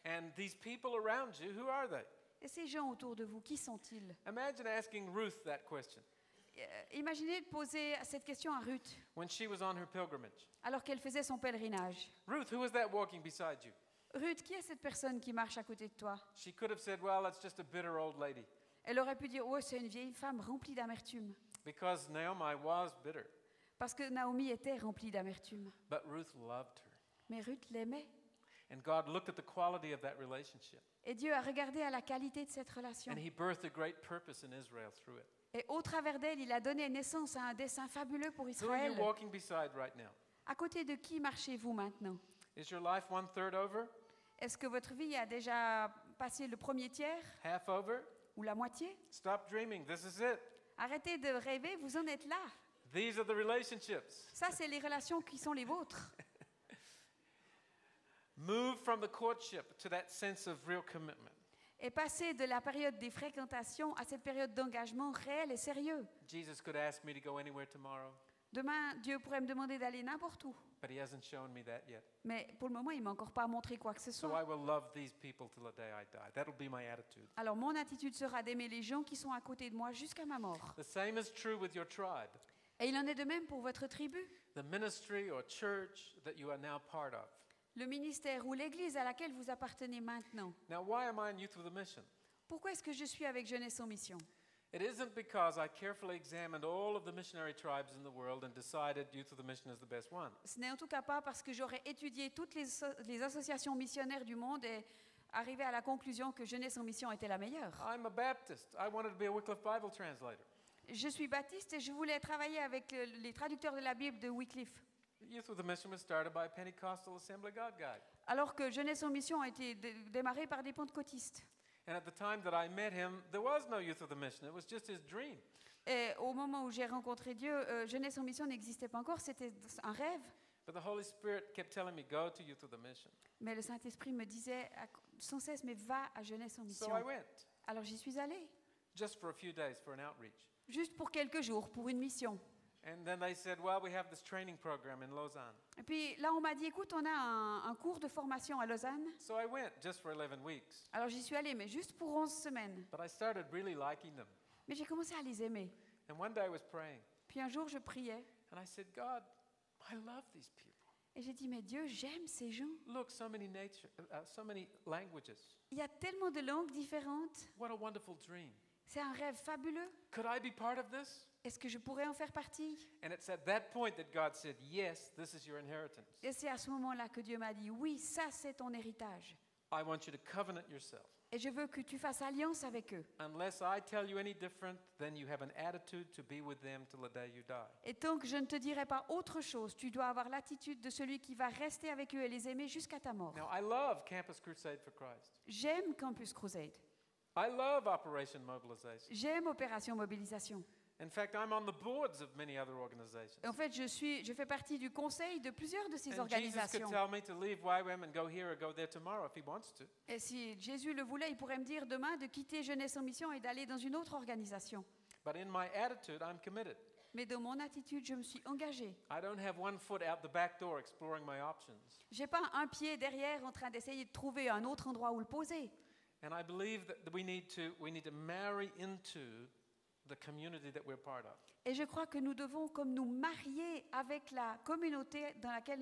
And these people around you, who are they? Et ces gens autour de vous, qui sont-ils? Imagine asking Ruth that question Imaginez de poser cette question à Ruth, when she was on her pilgrimage. alors qu'elle faisait son pèlerinage. Ruth, who is that walking beside you? Ruth, qui est cette personne qui marche à côté de toi? She could have said, well, that's just a bitter old lady. Elle aurait pu dire, oh, c'est une vieille femme remplie d'amertume. Because Naomi was bitter. Parce que Naomi était remplie d'amertume. But Ruth loved her. Mais Ruth l'aimait. And God looked at the quality of that relationship. Et Dieu a regardé à la qualité de cette relation. And He birthed a great purpose in Israel through it. Et au travers d'elle, il a donné naissance à un dessein fabuleux pour Who are Israël. you walking beside right now? À côté de qui marchez-vous maintenant? Is your life 1/3 over? Est-ce que votre vie a déjà passé le premier tiers Half over? ou la moitié? Stop dreaming. This is it. Arrêtez de rêver, vous en êtes là. These are the relationships. Ça, c'est les relations qui sont les vôtres. Move from the courtship to that sense of real commitment. Et passer de la période des fréquentations à cette période d'engagement réel et sérieux. Jesus could ask me to go anywhere tomorrow, Demain, Dieu pourrait me demander d'aller n'importe où. but he hasn't shown me that yet. Mais pour le moment, il ne m'a encore pas montré quoi que ce So soit. I will love these people till the day I die. That'll be my attitude. Alors mon attitude sera d'aimer les gens qui sont à côté de moi jusqu'à ma mort. The same is true with your tribe, Et il en est de même pour votre tribu. the ministry or church that you are now part of. Le ministère ou l'église à laquelle vous appartenez maintenant. Now, why am I in Youth with a Mission? Pourquoi est-ce que je suis avec Jeunesse en Mission? It isn't because I carefully examined all of the missionary tribes in the world and decided Youth with a Mission is the best one. Ce n'est en tout cas pas parce que j'aurais étudié toutes les associations missionnaires du monde et arrivé à la conclusion que Jeunesse en Mission était la meilleure. I'm a Baptist. I wanted to be a Wycliffe Bible translator. Je suis baptiste et je voulais travailler avec les traducteurs de la Bible de Wycliffe. Youth with a Mission was started by a Pentecostal Assembly of God guy. Alors que Jeunesse en Mission a été démarrée par des pentecôtistes. And at the time that I met him, there was no Youth with a Mission. It was just his dream. Et au moment où j'ai rencontré Dieu, Jeunesse en Mission n'existait pas encore, c'était un rêve. But the Holy Spirit kept telling me, go to Youth with a Mission. Mais le Saint-Esprit me disait sans cesse, mais va à Jeunesse en Mission. So I went, Alors j'y suis allée, just for a few days for an outreach. juste pour quelques jours, pour une mission. And then they said, well, we have this training program in Lausanne. Et puis là, on m'a dit, écoute, on a un cours de formation à Lausanne. So I went just for 11 weeks. Alors j'y suis allée, mais juste pour 11 semaines. But I started really liking them. Mais j'ai commencé à les aimer. And one day I was praying, Puis un jour, je priais and I said, God, I love these people. et j'ai dit, mais Dieu, j'aime ces gens. Look, so many languages. Il y a tellement de langues différentes. What a wonderful dream. C'est un rêve fabuleux. Could I be part of this? Est-ce que je pourrais en faire partie? And it's at that point that God said, yes, this is your inheritance. Et c'est à ce moment-là que Dieu m'a dit, oui, ça c'est ton héritage. I want you to covenant yourself. Et je veux que tu fasses alliance avec eux. Unless I tell you any different, then you have an attitude to be with them till the day you die. Et tant que je ne te dirai pas autre chose, tu dois avoir l'attitude de celui qui va rester avec eux et les aimer jusqu'à ta mort. Now, I love Campus Crusade for Christ. J'aime Campus Crusade. I love Operation Mobilization. J'aime Opération Mobilisation. In fact, I'm on the boards of many other organizations. Et en fait, je fais partie du conseil de plusieurs de ces And Jesus could organisations. tell me to leave YWAM and go here or go there tomorrow if he wants to. Et si Jésus le voulait, il pourrait me dire demain de quitter Jeunesse en Mission et d'aller dans une autre organisation. But in my attitude, I'm committed. Mais dans mon attitude, je me suis engagée. I don't have one foot out the back door exploring my options. J'ai pas un pied derrière en train d'essayer de trouver un autre endroit où le poser. And I believe that we need to marry into the community that we're part of. Et je crois que nous devons comme nous marier avec la communauté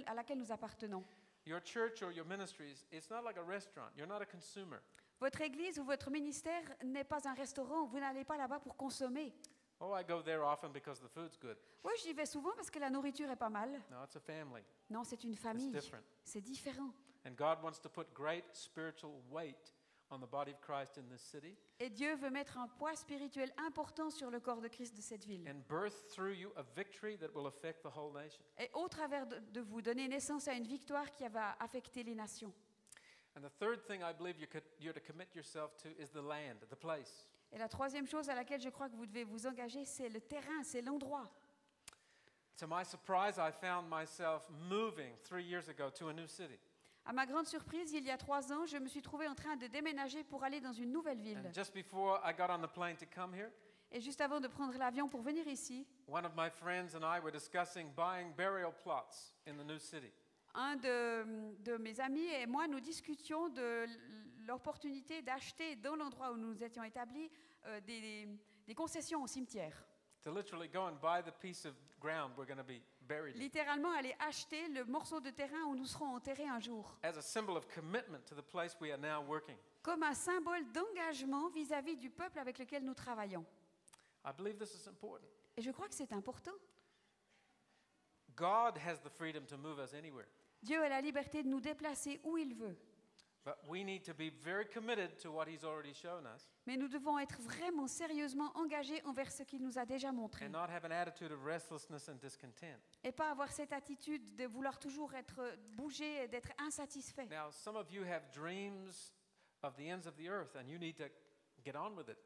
à laquelle nous appartenons. Your church or your ministries, it's not like a restaurant. You're not a consumer. Votre église ou votre ministère n'est pas un restaurant. Vous n'allez pas là-bas pour consommer. Oh, I go there often because the food's good. Oui, j'y vais souvent parce que la nourriture est pas mal. No, it's a family. Non, c'est une It's famille. different. C'est différent. And God wants to put great spiritual weight on the body of Christ in this city Et Dieu veut mettre un poids spirituel important sur le corps de Christ de cette ville. and birth through you a victory that will affect the whole nation. Et au travers de vous, donner naissance à une victoire qui va affecter les nations. And the third thing I believe you're to commit yourself to is the land, the place. Et la troisième chose à laquelle je crois que vous devez vous engager, c'est le terrain, c'est l'endroit. To my surprise, I found myself moving 3 years ago to a new city. À ma grande surprise, il y a 3 ans, je me suis trouvée en train de déménager pour aller dans une nouvelle ville. And just before I got on the plane to come here, Et juste avant de prendre l'avion pour venir ici, one of my friends and I were discussing buying burial plots in the new city. un de mes amis et moi, nous discutions de l'opportunité d'acheter dans l'endroit où nous étions établis des concessions au cimetière. To literally go and buy the piece of ground we're going to be buried in. Littéralement, aller acheter le morceau de terrain où nous serons enterrés un jour. As a symbol of commitment to the place we are now working. Comme un symbole d'engagement vis-à-vis du peuple avec lequel nous travaillons. I believe this is important. Et je crois que c'est important. God has the freedom to move us anywhere. Dieu a la liberté de nous déplacer où il veut. But we need to be very committed to what He's already shown us Mais nous devons être vraiment sérieusement engagés envers ce qu'il nous a déjà montré. and not have an attitude of restlessness and discontent. Et pas avoir cette attitude de vouloir toujours être bougé et d'être insatisfait. Now, some of you have dreams of the ends of the earth, and you need to get on with it.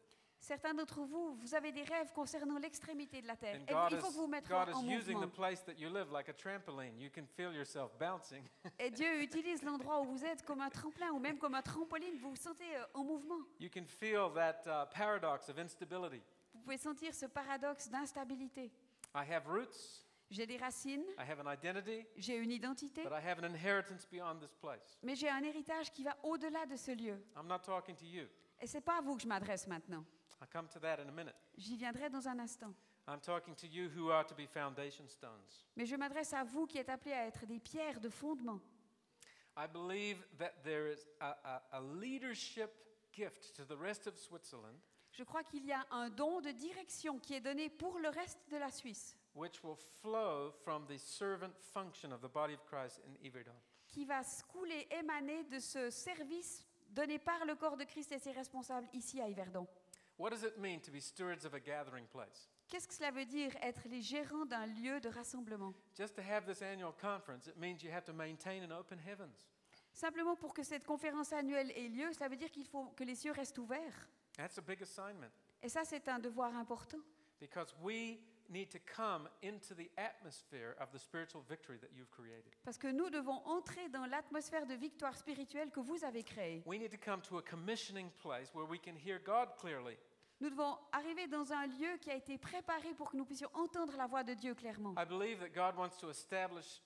Certains d'entre vous, vous avez des rêves concernant l'extrémité de la terre. And Et God il faut que vous vous mettre God en is using mouvement. the place that you live like a trampoline. You can feel yourself bouncing. Et Dieu utilise l'endroit où vous êtes comme un tremplin ou même comme un trampoline. Vous vous sentez en mouvement. You can feel that paradox of instability. Vous pouvez sentir ce paradoxe d'instabilité. I have roots, J'ai des racines, I have an identity, j'ai une identité, but I have an inheritance beyond this place. mais j'ai un héritage qui va au-delà de ce lieu. I'm not talking to you. Et ce n'est pas à vous que je m'adresse maintenant. I'll come to that in a minute. J'y viendrai dans un instant. I'm talking to you who are to be foundation stones. Mais je m'adresse à vous qui êtes appelés à être des pierres de fondement. I believe that there is a leadership gift to the rest of Switzerland, Je crois qu'il y a un don de direction qui est donné pour le reste de la Suisse, which will flow from the servant function of the body of Christ in Yverdon. qui va se couler, émaner de ce service donné par le corps de Christ et ses responsables ici à Yverdon. What does it mean to be stewards of a gathering place? Qu'est-ce que cela veut dire, être les gérants d'un lieu de rassemblement? Just to have this annual conference, it means you have to maintain an open heavens. Simplement pour que cette conférence annuelle ait lieu, cela veut dire qu'il faut que les cieux restent ouverts. That's a big assignment Et ça, c'est un devoir important. because we need to come into the atmosphere of the spiritual victory that you've created. Parce que nous devons entrer dans l'atmosphère de victoire spirituelle que vous avez créée. We need to come to a commissioning place where we can hear God clearly. Nous devons arriver dans un lieu qui a été préparé pour que nous puissions entendre la voix de Dieu clairement. I believe that God wants to establish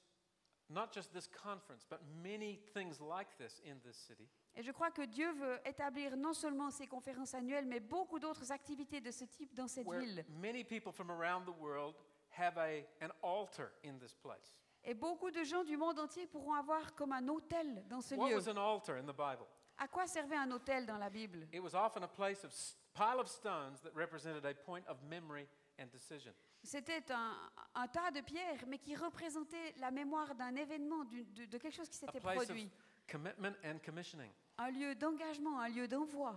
not just this conference, but many things like this in this city. Et je crois que Dieu veut établir non seulement ces conférences annuelles, mais beaucoup d'autres activités de ce type dans cette Where ville. many people from around the world have an altar in this place. Et beaucoup de gens du monde entier pourront avoir comme un autel dans ce What lieu. was an altar in the Bible? À quoi servait un autel dans la Bible? It was often a place of pile of stones that represented a point of memory and decision. C'était un tas de pierres, mais qui représentait la mémoire d'un événement, de quelque chose qui A s'était place of produit. commitment and commissioning. Un lieu d'engagement, un lieu d'envoi.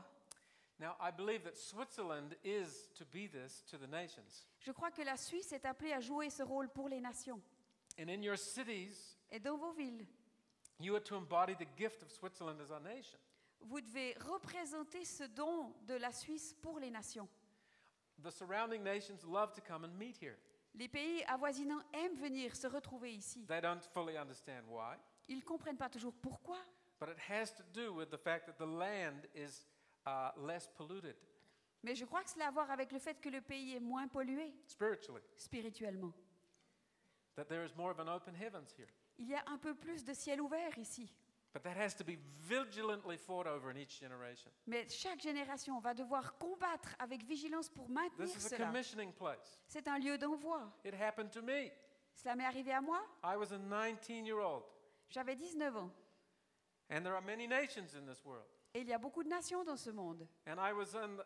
Now, I believe that Switzerland is to be this to the nations. Je crois que la Suisse est appelée à jouer ce rôle pour les nations. And in your cities, Et dans vos villes, you are to embody the gift of Switzerland as our nation. vous devez représenter ce don de la Suisse pour les nations. The surrounding nations love to come and meet here. Les pays avoisinants aiment venir se retrouver ici. They don't fully understand why, Ils ne comprennent pas toujours pourquoi, but it has to do with the fact that the land is less polluted mais je crois que cela a à voir avec le fait que le pays est moins pollué spiritually, spirituellement. that there is more of an open heavens here. Il y a un peu plus de ciel ouvert ici. But that has to be vigilantly fought over in each generation. Mais chaque génération va devoir combattre avec vigilance pour maintenir This is a cela. commissioning place. C'est un lieu d'envoi. It happened to me. Cela m'est arrivé à moi. I was a 19-year-old, J'avais 19 ans. and there are many nations in this world. Et il y a beaucoup de nations dans ce monde. And I was in the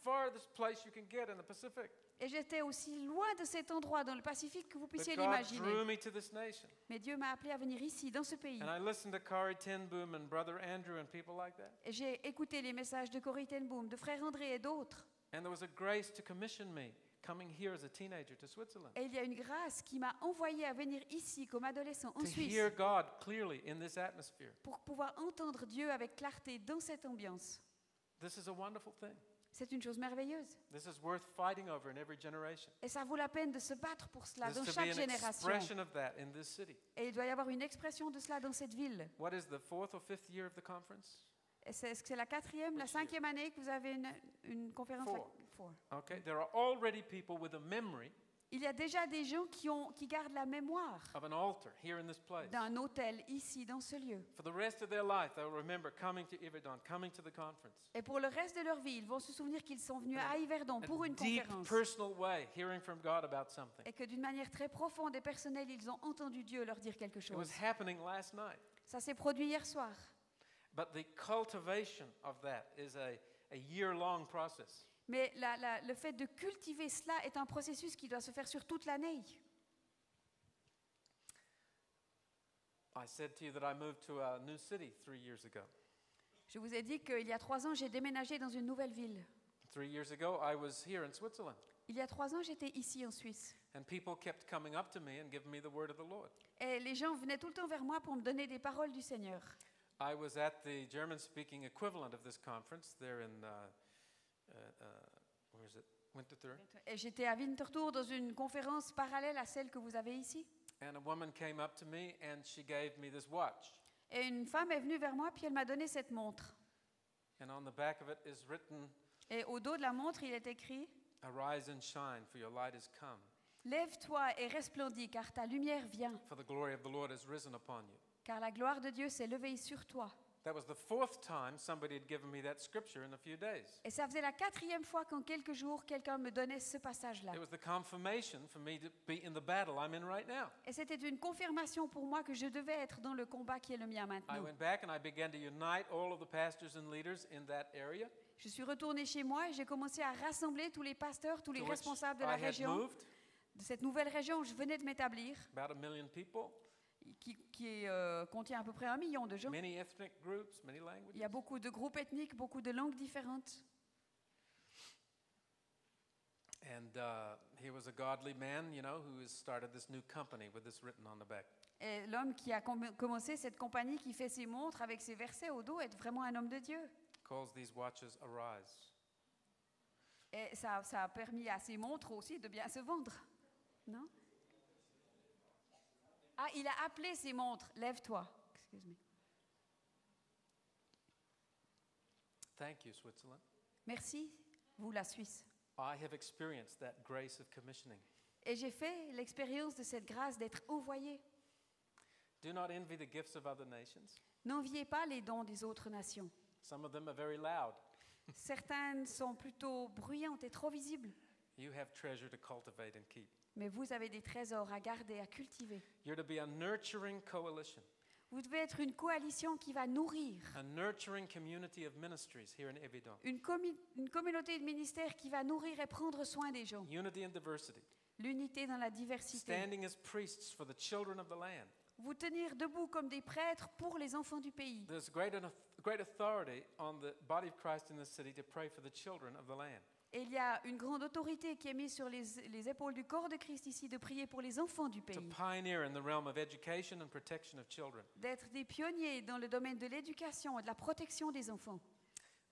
farthest place you can get in the Pacific. Et j'étais aussi loin de cet endroit dans le Pacifique que vous But puissiez God l'imaginer. drew me to this nation. Mais Dieu m'a appelé à venir ici, dans ce pays. And I listened to Corrie ten Boom and Brother Andrew and people like that. Et j'ai écouté les messages de Corrie ten Boom, de Frère André et d'autres. And there was a grace to commission me coming here as a teenager to Switzerland. Et il y a une grâce qui m'a envoyé à venir ici comme adolescent en To Suisse hear God clearly in this atmosphere. pour pouvoir entendre Dieu avec clarté dans cette ambiance. This is a wonderful thing. C'est une chose merveilleuse. This is worth fighting over in every generation. Et ça vaut la peine de se battre pour cela There's dans to be chaque an génération. expression of that in this city. Et il doit y avoir une expression de cela dans cette ville. What is the 4th or 5th year of the conference? Est-ce que c'est la 4e, la 5e année que vous avez une conférence? Four. Okay, there are already people with a memory Il y a déjà des gens qui gardent la mémoire of an altar here in this place. d'un autel ici, dans ce lieu. For the rest of their life, they'll remember coming to Yverdon, coming to the conference. Et pour le reste de leur vie, ils vont se souvenir qu'ils sont venus à Yverdon pour A une deep, conférence. personal way, hearing from God about something. Et que d'une manière très profonde et personnelle, ils ont entendu Dieu leur dire quelque It was chose. happening last night. Ça s'est produit hier soir. But the cultivation of that is a year-long process. Mais le fait de cultiver cela est un processus qui doit se faire sur toute l'année. I said to you that I moved to a new city 3 years ago. Je vous ai dit qu'il y a 3 ans, j'ai déménagé dans une nouvelle ville. 3 years ago, I was here in Switzerland, Il y a 3 ans, j'étais ici en Suisse. and people kept coming up to me and giving me the word of the Lord. Et les gens venaient tout le temps vers moi pour me donner des paroles du Seigneur. I was at the German-speaking equivalent of this conference there in, where is it? Winterthur. Et j'étais à Winterthur dans une conférence parallèle à celle que vous avez ici. And a woman came up to me and she gave me this watch. Et une femme est venue vers moi, puis elle m'a donné cette montre. And on the back of it is written, Et au dos de la montre, il est écrit « "Arise and shine, for your light has come, Lève-toi et resplendis, car ta lumière vient, for the glory of the Lord has risen upon you." car la gloire de Dieu s'est levée sur toi. » That was the 4th time somebody had given me that scripture in a few days. Et ça faisait la 4e fois qu'en quelques jours, quelqu'un me donnait ce passage-là. It was the confirmation for me to be in the battle I'm in right now. Et c'était une confirmation pour moi que je devais être dans le combat qui est le mien I maintenant. went back and I began to unite all of the pastors and leaders in that area Je suis retournée chez moi et j'ai commencé à rassembler tous les pasteurs, tous les to which responsables de I la had région, moved, de cette nouvelle région où je venais de m'établir, about 1 million people, qui contient à peu près 1 million de gens. many ethnic groups, many Il languages. y a beaucoup de groupes ethniques, beaucoup de langues différentes. And he was a godly man, you know, who has started this new company with this written on the back. Et l'homme qui a commencé cette compagnie qui fait ses montres avec ses versets au dos est vraiment un homme de Dieu. Calls these watches Arise. Et ça a permis à ses montres aussi de bien se vendre. Non? Ah, il a appelé ses montres. Lève-toi. Excuse-moi. Thank you, Switzerland. Merci, vous la Suisse. I have experienced that grace of commissioning. Et j'ai fait l'expérience de cette grâce d'être envoyé. Do not envy the gifts of other nations. N'enviez pas les dons des autres nations. Some of them are very loud. Certaines sont plutôt bruyantes et trop visibles. You have treasure to cultivate and keep. Mais vous avez des trésors à garder, à cultiver. You're to be a nurturing coalition, Vous devez être une coalition qui va nourrir. a nurturing community of ministries here in Evidon. Une communauté de ministères qui va nourrir et prendre soin des gens. Unity and diversity. L'unité dans la diversité. Standing as priests for the children of the land. Vous tenir debout comme des prêtres pour les enfants du pays. There's great authority on the body of Christ in this city to pray for the children of the land. Et il y a une grande autorité qui est mise sur les épaules du corps de Christ ici de prier pour les enfants du To pays. pioneer in the realm of education and protection of children. D'être des pionniers dans le domaine de l'éducation et de la protection des enfants.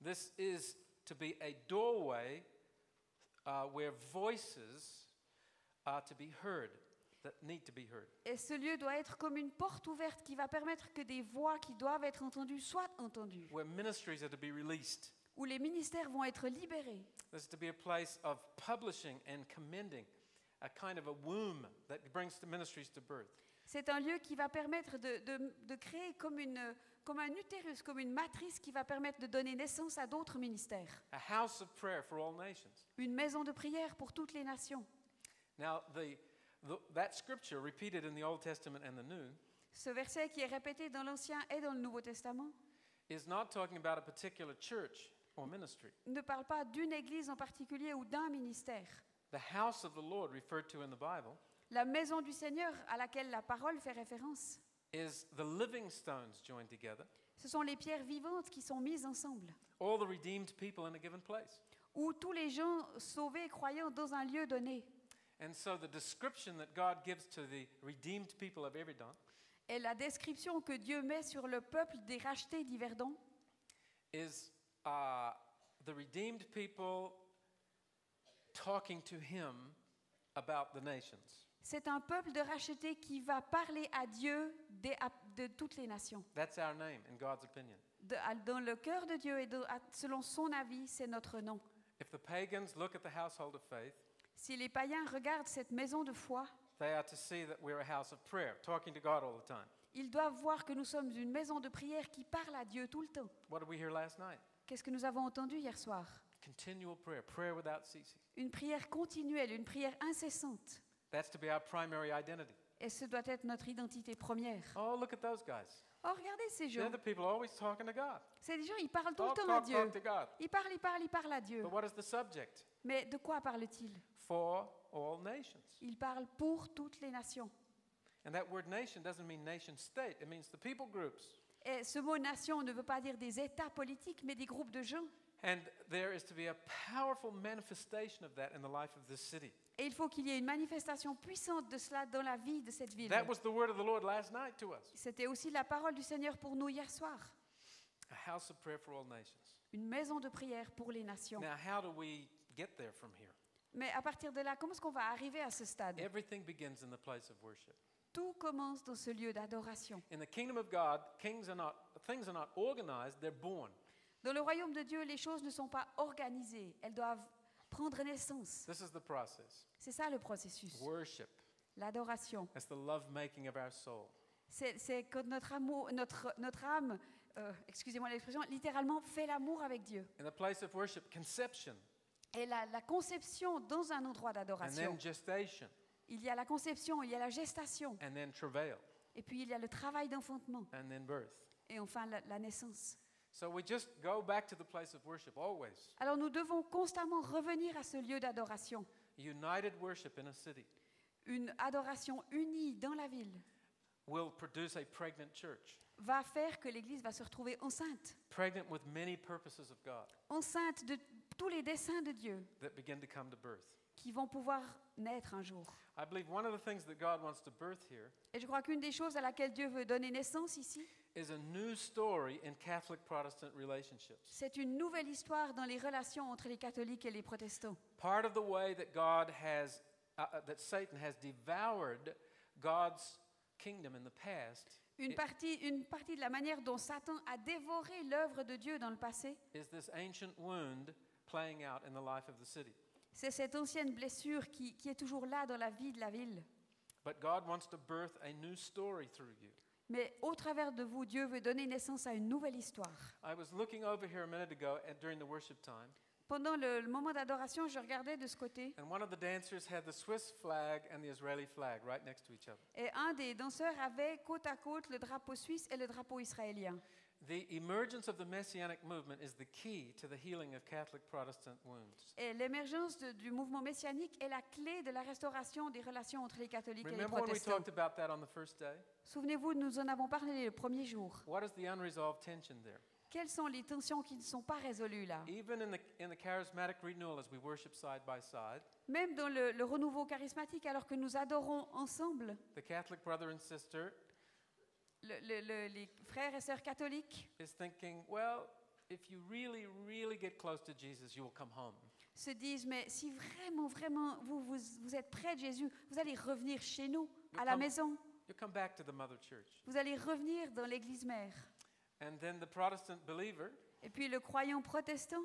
This is to be a doorway where voices are to be heard that need to be heard. Et ce lieu doit être comme une porte ouverte qui va permettre que des voix qui doivent être entendues soient entendues. Where ministries are to be released. Où les ministères vont être libérés. This is to be a place of publishing and commending, a kind of a womb that brings the ministries to birth. C'est un lieu qui va permettre de créer comme un utérus, comme une matrice qui va permettre de donner naissance à d'autres ministères. A house of prayer for all nations. Une maison de prière pour toutes les nations. Now, that scripture repeated in the Old Testament and the New Ce verset qui est répété dans l'Ancien et dans le Nouveau Testament is not talking about a particular church or ministry. ne parle pas d'une église en particulier ou d'un ministère. The house of the Lord referred to in the Bible La maison du Seigneur à laquelle la parole fait référence, is the living stones joined together, ce sont les pierres vivantes qui sont mises ensemble, all the redeemed people in a given place. où tous les gens sauvés et croyants dans un lieu donné. And so the description that God gives to the redeemed people of Evidon Et la description que Dieu met sur le peuple des rachetés d'Yverdon is the redeemed people talking to him about the nations. c'est un peuple de rachetés qui va parler à Dieu de toutes les nations. That's our name in God's opinion. Dans le cœur de Dieu et selon son avis, c'est notre nom. If the pagans look at the household of faith, Si les païens regardent cette maison de foi, they are to see that we're a house of prayer, talking to God all the time. ils doivent voir que nous sommes une maison de prière qui parle à Dieu tout le temps. What did we hear last night? Qu'est-ce que nous avons entendu hier soir? Continual prayer, prayer without ceasing. Une prière continuelle, une prière incessante. That's to be our primary identity. Et ce doit être notre identité première. Oh, look at those guys. Oh, regardez ces gens. They're the people always talking to God. C'est des gens, ils parlent tout le Talk, temps à talk, Dieu. talk to God. Ils parlent à Dieu. But what is the subject? Mais de quoi parle-t-il? For all nations. Il parle pour toutes les nations. And that word nation doesn't mean nation state, it means the people groups. Et ce mot nation ne veut pas dire des États politiques, mais des groupes de gens. And there is to be a powerful manifestation of that in the life of this city. Et il faut qu'il y ait une manifestation puissante de cela dans la vie de cette ville. That was the word of the Lord last night to us. C'était aussi la parole du Seigneur pour nous hier soir. A house of prayer for all nations. Une maison de prière pour les nations. Now, how do we get there from here? Mais à partir de là, comment est-ce qu'on va arriver à ce stade? Everything begins in the place of worship. Tout commence dans ce lieu d'adoration. In the kingdom of God, things are not organized, they're born. Dans le royaume de Dieu, les choses ne sont pas organisées, elles doivent prendre naissance. This is the process. C'est ça le processus, Worship. l'adoration. That's the love making of our soul. C'est quand notre âme, excusez-moi l'expression, littéralement fait l'amour avec Dieu. In the place of worship, conception, Et la conception dans un endroit and d'adoration. then gestation, Il y a la conception, il y a la gestation, and then travail, et puis il y a le travail d'enfantement, and then birth. et enfin la naissance. So we just go back to the place of worship always. Alors nous devons constamment revenir à ce lieu d'adoration. United worship in a city Une adoration unie dans la ville will produce a pregnant church, va faire que l'Église va se retrouver enceinte. pregnant with many purposes of God Enceinte de tous les desseins de Dieu that begin to come to birth. qui vont pouvoir naître un jour. I believe one of the things that God wants to birth here Et je crois qu'une des choses à laquelle Dieu veut donner naissance ici, is a new story in Catholic Protestant relationships. c'est une nouvelle histoire dans les relations entre les catholiques et les protestants. Part of the way that that Satan has devoured God's kingdom in the past Une partie de la manière dont Satan a dévoré l'œuvre de Dieu dans le passé, is this ancient wound playing out in the life of the city. c'est cette ancienne blessure qui est toujours là dans la vie de la ville. But God wants to birth a new story through you. Mais au travers de vous, Dieu veut donner naissance à une nouvelle histoire. I was looking over here a minute ago during the worship time, Pendant le moment d'adoration, je regardais de ce côté, and one of the dancers had the Swiss flag and the Israeli flag right next to each other. et un des danseurs avait côte à côte le drapeau suisse et le drapeau israélien. The emergence of the Messianic movement is the key to the healing of Catholic Protestant wounds. Et l'émergence du mouvement messianique est la clé de la restauration des relations entre les catholiques et les Remember when we protestants. talked about that on the first day? Souvenez-vous, nous en avons parlé le premier jour. What is the unresolved tension there? Quelles sont les tensions qui ne sont pas résolues là? Even in the charismatic renewal, as we worship side by side, Même dans le renouveau charismatique, alors que nous adorons ensemble, the Catholic brother and sister les frères et sœurs catholiques is thinking, well, if you really, really get close to Jesus, you will come home. se disent, mais si vraiment, vraiment, vous êtes près de Jésus, vous allez revenir chez nous, à la maison. You come back to the mother church. Vous allez revenir dans l'église mère. And then the Protestant believer Et puis le croyant protestant,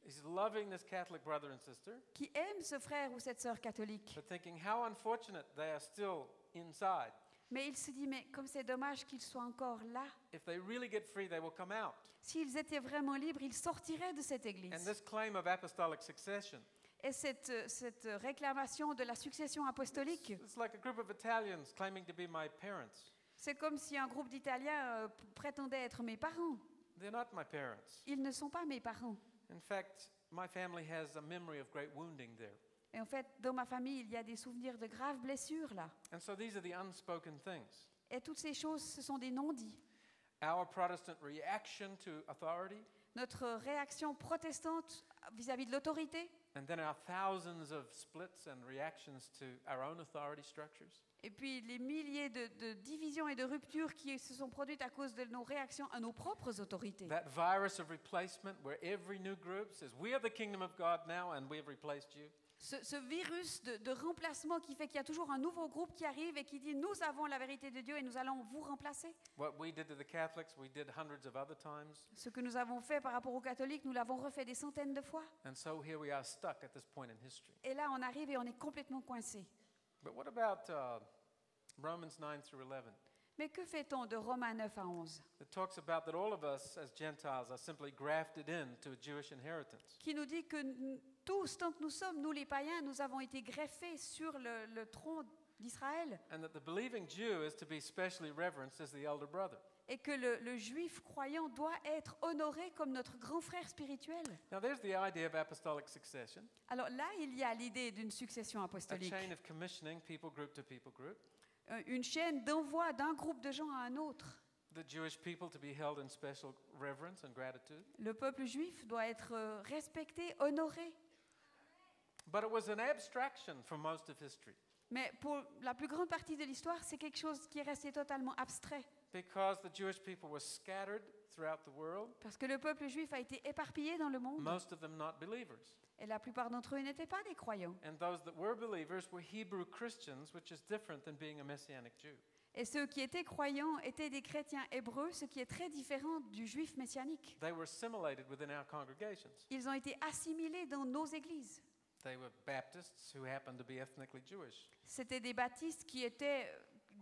is loving this Catholic brother and sister, qui aime ce frère ou cette sœur catholique, but thinking how unfortunate they are still inside. mais il se dit, mais comme c'est dommage qu'ils soient encore là. If they really get free, they will come out. S'ils étaient vraiment libres, ils sortiraient de cette And église. this claim of apostolic succession, Et cette réclamation de la succession apostolique, it's like a group of Italians claiming to be my parents. c'est comme si un groupe d'Italiens prétendait être mes parents. They're not my parents. Ils ne sont pas mes parents. In fact, my family has a memory of great wounding there. Et en fait, dans ma famille, il y a des souvenirs de graves blessures là. And so these are the unspoken things. Et toutes ces choses, ce sont des non-dits. Our Protestant reaction to authority, Notre réaction protestante vis-à-vis de l'autorité, and then our thousands of splits and reactions to our own authority structures. et puis les milliers de divisions et de ruptures qui se sont produites à cause de nos réactions à nos propres autorités. That virus of replacement where every new group says, we are the kingdom of God now and we have replaced you. Ce virus de remplacement qui fait qu'il y a toujours un nouveau groupe qui arrive et qui dit « Nous avons la vérité de Dieu et nous allons vous remplacer ». What we did to the Catholics, we did hundreds of other times. Ce que nous avons fait par rapport aux catholiques, nous l'avons refait des centaines de fois. And so here we are stuck at this point in history. Et là, on arrive et on est complètement coincé. But what about Romans 9 through 11? Mais que fait-on de Romains 9 à 11 It talks about that all of us as Gentiles are simply grafted into a Jewish inheritance. qui nous dit que tous, tant que nous sommes, nous les païens, nous avons été greffés sur le tronc d'Israël. And that the believing Jew is to be specially reverenced as the elder brother. Et que le juif croyant doit être honoré comme notre grand frère spirituel. Now there's the idea of apostolic succession, Alors là, il y a l'idée d'une succession a apostolique. chain of commissioning, people group to people group. une chaîne d'envoi d'un groupe de gens à un autre. The Jewish people to be held in special reverence and gratitude. Le peuple juif doit être respecté, honoré. But it was an abstraction for most of history Mais pour la plus grande partie de l'histoire, c'est quelque chose qui est resté totalement abstrait. because the Jewish people were scattered throughout the world, Parce que le peuple juif a été éparpillé dans le monde. most of them not believers. Et la plupart d'entre eux n'étaient pas des croyants. And those that were believers were Hebrew Christians, which is different than being a Messianic Jew. Et ceux qui étaient croyants étaient des chrétiens hébreux, ce qui est très différent du juif messianique. They were assimilated within our congregations. Ils ont été assimilés dans nos églises. They were Baptists who happened to be ethnically Jewish, C'était des baptistes qui étaient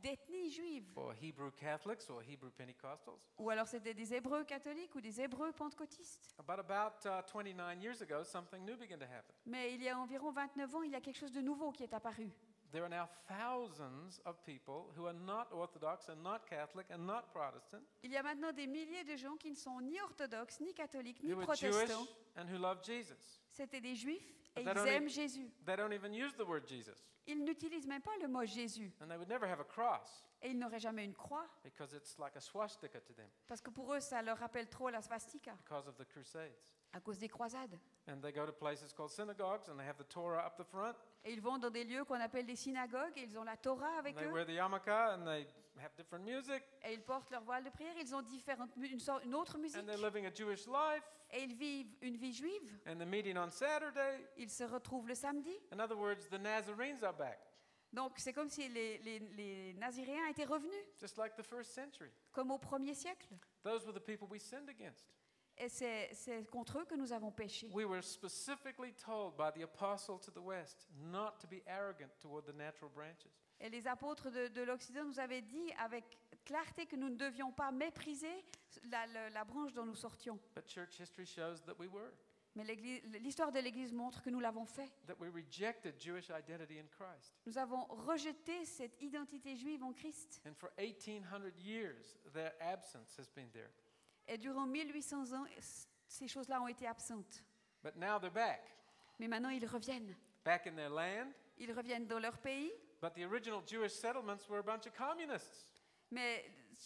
d'ethnie juive. or Hebrew Catholics or Hebrew Pentecostals. Ou alors c'était des hébreux catholiques ou des hébreux pentecôtistes. But about 29 years ago, something new began to happen. Mais il y a environ 29 ans, il y a quelque chose de nouveau qui est apparu. There are now thousands of people who are not Orthodox and not Catholic and not Protestant, Il y a maintenant des milliers de gens qui ne sont ni orthodoxes, ni catholiques, ni who are Jewish protestants. and who love Jesus. C'était des juifs et But that ils only- aiment Jésus. They don't even use the word Jesus, Ils n'utilisent même pas le mot Jésus. and they would never have a cross Et ils n'auraient jamais une croix, because it's like a swastika to them parce que pour eux, ça leur rappelle trop la swastika, because of the Crusades. à cause des croisades. And they go to places called synagogues, and they have the Torah up the front, Et ils vont dans des lieux qu'on appelle des synagogues, et ils ont la Torah and avec they eux, wear the yarmulke, and they have different music, et ils portent leur voile de prière, ils ont une autre musique, and they're living a Jewish life, et ils vivent une vie juive. and they're meeting on Saturday. Ils se retrouvent le samedi. In other words, the Nazarenes are back, Donc c'est comme si les Naziréens étaient revenus, just like the first century. comme au 1er siècle. Those were the people we sinned against. Et c'est contre eux que nous avons péché. We were specifically told by the apostle to the West not to be arrogant toward the natural branches. Et les apôtres de l'Occident nous avaient dit avec clarté que nous ne devions pas mépriser la branche dont nous sortions. But church history shows that we were, Mais l'histoire de l'Église montre que nous l'avons fait. that we rejected Jewish identity in Christ. Nous avons rejeté cette identité juive en Christ. And for 1800 years, their absence has been there. Et durant 1800 ans, ces choses-là ont été absentes. But now they're back, Mais maintenant, ils reviennent. back in their land. Ils reviennent dans leur pays. But the original Jewish settlements were a bunch of communists. Mais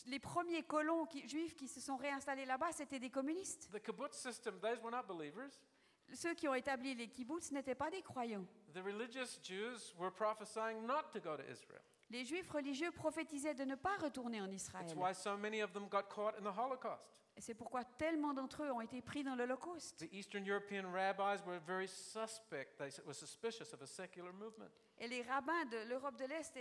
les premiers colons juifs qui se sont réinstallés là-bas, c'était des communistes. The kibbutz system, those were not believers. Ceux qui ont établi les kibbutz n'étaient pas des croyants. The religious Jews were prophesying not to go to Israel. Les juifs religieux prophétisaient de ne pas retourner en It's Israël. why so many of them got caught in the Holocaust. Et c'est pourquoi tellement d'entre eux ont été pris dans l'Holocauste. The Eastern European rabbis were very suspect. They were suspicious of a secular movement. Et les rabbins de l'Europe de l'Est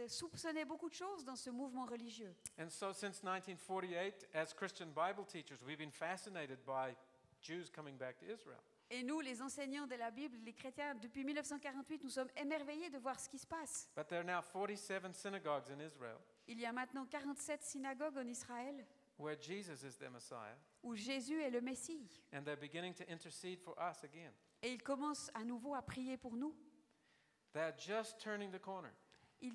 soupçonnaient beaucoup de choses dans ce mouvement religieux. And so since 1948, as Christian Bible teachers, we've been fascinated by Jews coming back to Israel. Et nous, les enseignants de la Bible, les chrétiens, depuis 1948, nous sommes émerveillés de voir ce qui se passe. But there are now 47 synagogues in Israel Il y a maintenant 47 synagogues en Israël where Jesus is their Messiah, où Jésus est le Messie. and they're beginning to intercede for us again. Et ils commencent à nouveau à prier pour nous. They're just turning the corner Ils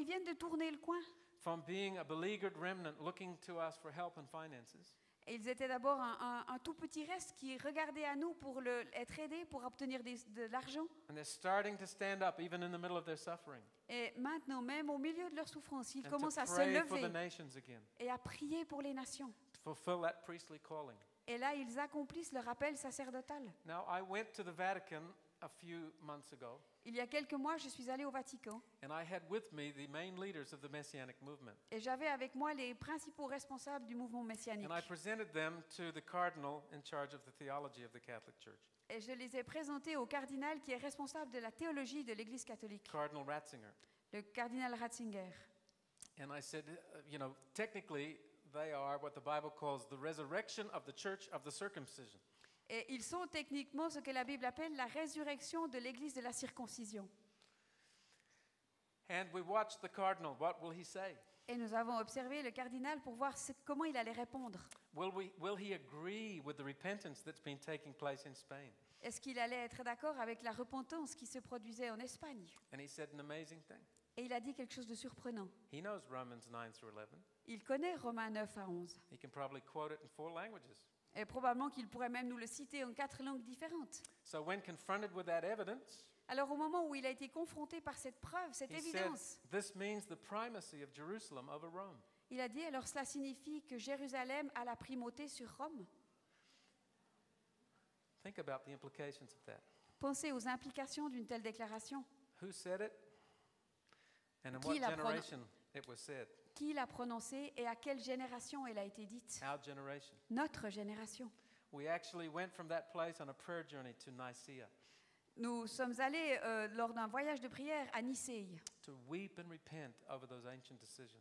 viennent de tourner le coin. from being a beleaguered remnant looking to us for help and finances Et ils étaient d'abord un tout petit reste qui regardait à nous pour être aidés, pour obtenir de l'argent. and they're starting to stand up even in the middle of their suffering Et maintenant, même au milieu de leur souffrance, ils and commencent to à se pray for the lever nations again, et à prier pour les nations. to fulfill that priestly calling. Et là, ils accomplissent leur appel sacerdotal. Now, I went to the Vatican a few months ago, Il y a quelques mois, je suis allée au Vatican and I had with me the main leaders of the Messianic movement. et j'avais avec moi les principaux responsables du mouvement messianique. And I presented them to the cardinal in charge of the theology of the Catholic Church, Et je les ai présentés au cardinal qui est responsable de la théologie de l'Église catholique, Cardinal Ratzinger. le cardinal Ratzinger. And I said, technically, they are what the Bible calls the resurrection of the church of the circumcision. Et ils sont techniquement ce que la Bible appelle la résurrection de l'Église de la circoncision. And we watched the cardinal. What will he say? Et nous avons observé le cardinal pour voir comment il allait répondre. Will he agree with the repentance that's been taking place in Spain? Est-ce qu'il allait être d'accord avec la repentance qui se produisait en Espagne? And he said an amazing thing. Et il a dit quelque chose de surprenant. He knows Romans 9 through 11. Il connaît Romains 9 à 11. He can probably quote it in 4 languages. Et probablement qu'il pourrait même nous le citer en 4 langues différentes. So when confronted with that evidence, Alors au moment où il a été confronté par cette preuve, cette He said, évidence, this means the primacy of Jerusalem over Rome. il a dit, alors cela signifie que Jérusalem a la primauté sur Rome. Think about the implications of that. Pensez aux implications d'une telle déclaration. Who said it? And in Qui what l'a generation it was said? Qui l'a prononcée et à quelle génération elle a été dite? Our generation. Notre génération. We actually went from that place on a prayer journey to Nicaea Nous sommes allés lors d'un voyage de prière à Nicée to weep and repent over those ancient decisions.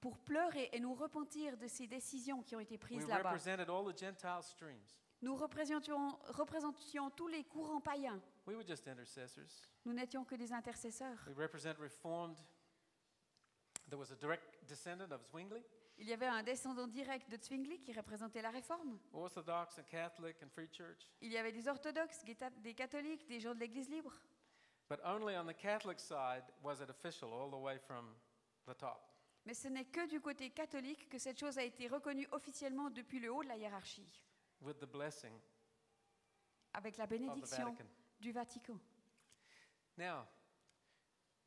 pour pleurer et nous repentir de ces décisions qui ont été We prises là-bas. represented all the Gentile streams. Nous représentions tous les courants païens. We were just intercessors. Nous n'étions que des intercesseurs. We represent Reformed. There was a direct descendant of Zwingli, Il y avait un descendant direct de Zwingli qui représentait la Réforme. Orthodox and Catholic and Free Church. Il y avait des orthodoxes, des catholiques, des gens de l'Église libre. But only on the Catholic side was it official all the way from the top. Mais ce n'est que du côté catholique que cette chose a été reconnue officiellement depuis le haut de la hiérarchie, With the blessing avec la of the bénédiction Vatican. du Vatican. Now,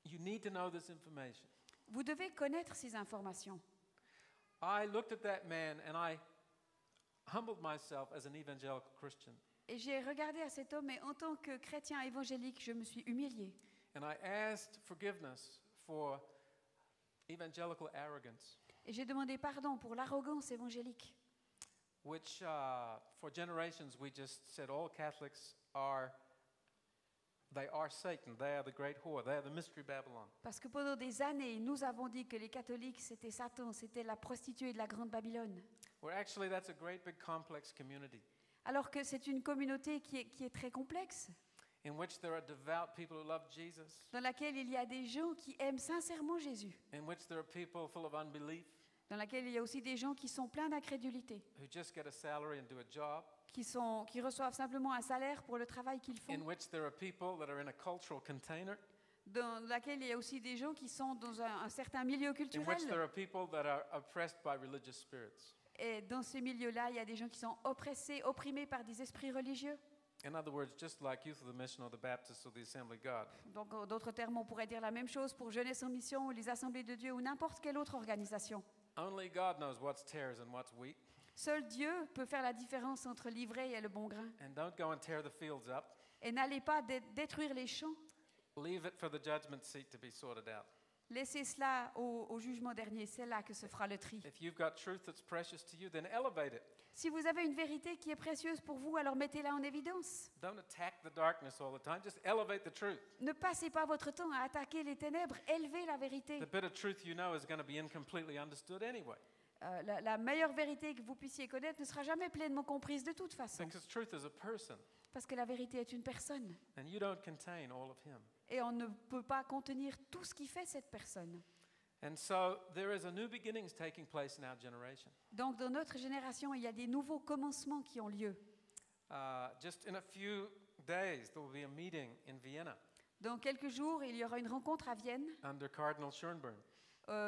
you need to know this information. Vous devez connaître ces informations. I looked at that man and I humbled myself as an evangelical Christian. Et j'ai regardé à cet homme et en tant que chrétien évangélique, je me suis humiliée. And I asked forgiveness for evangelical arrogance, Et j'ai demandé pardon pour l'arrogance évangélique. which for generations we just said all Catholics are, they are Satan, they are the great whore, they are the mystery Babylon. Parce que pendant des années, nous avons dit que les catholiques, c'était Satan, c'était la prostituée de la Grande Babylone. Where actually that's a great big complex community Alors que c'est une communauté qui est très complexe, in which there are devout people who love Jesus, dans laquelle il y a des gens qui aiment sincèrement Jésus, in which there are people full of unbelief dans laquelle il y a aussi des gens qui sont pleins d'incrédulité, who just get a salary and do a job, qui reçoivent simplement un salaire pour le travail qu'ils in font, which there are people that are in a cultural container, dans laquelle il y a aussi des gens qui sont dans un certain milieu in which there culturel. are people that are oppressed by religious spirits. Et dans ces milieux-là, il y a des gens qui sont oppressés, opprimés par des esprits religieux. In other words, just like Youth of the Mission or the Baptists or the Assembly of God, Donc, en d'autres termes, on pourrait dire la même chose pour Jeunesse en Mission ou les Assemblées de Dieu ou n'importe quelle autre organisation. only God knows what's tares and what's wheat. Seul Dieu peut faire la différence entre l'ivraie et le bon grain. And don't go and tear the fields up. Et n'allez pas détruire les champs. Leave it for the judgment seat to be sorted out. Laissez cela au jugement dernier. C'est là que se fera le tri. If you've got truth that's precious to you, then elevate it. Si vous avez une vérité qui est précieuse pour vous, alors mettez-la en évidence. Don't attack the darkness all the time. Just elevate the truth. Ne passez pas votre temps à attaquer les ténèbres. Élevez la vérité. The bit of truth you know is going to be incompletely understood anyway. La meilleure vérité que vous puissiez connaître ne sera jamais pleinement comprise de toute façon. Because truth is a person, Parce que la vérité est une personne. and you don't contain all of him. Et on ne peut pas contenir tout ce qui fait cette personne. And so there is a new beginnings taking place in our generation. Donc dans notre génération, il y a des nouveaux commencements qui ont lieu. Just in a few days, there will be a meeting in Vienna Dans quelques jours, il y aura une rencontre à Vienne under Cardinal Schönborn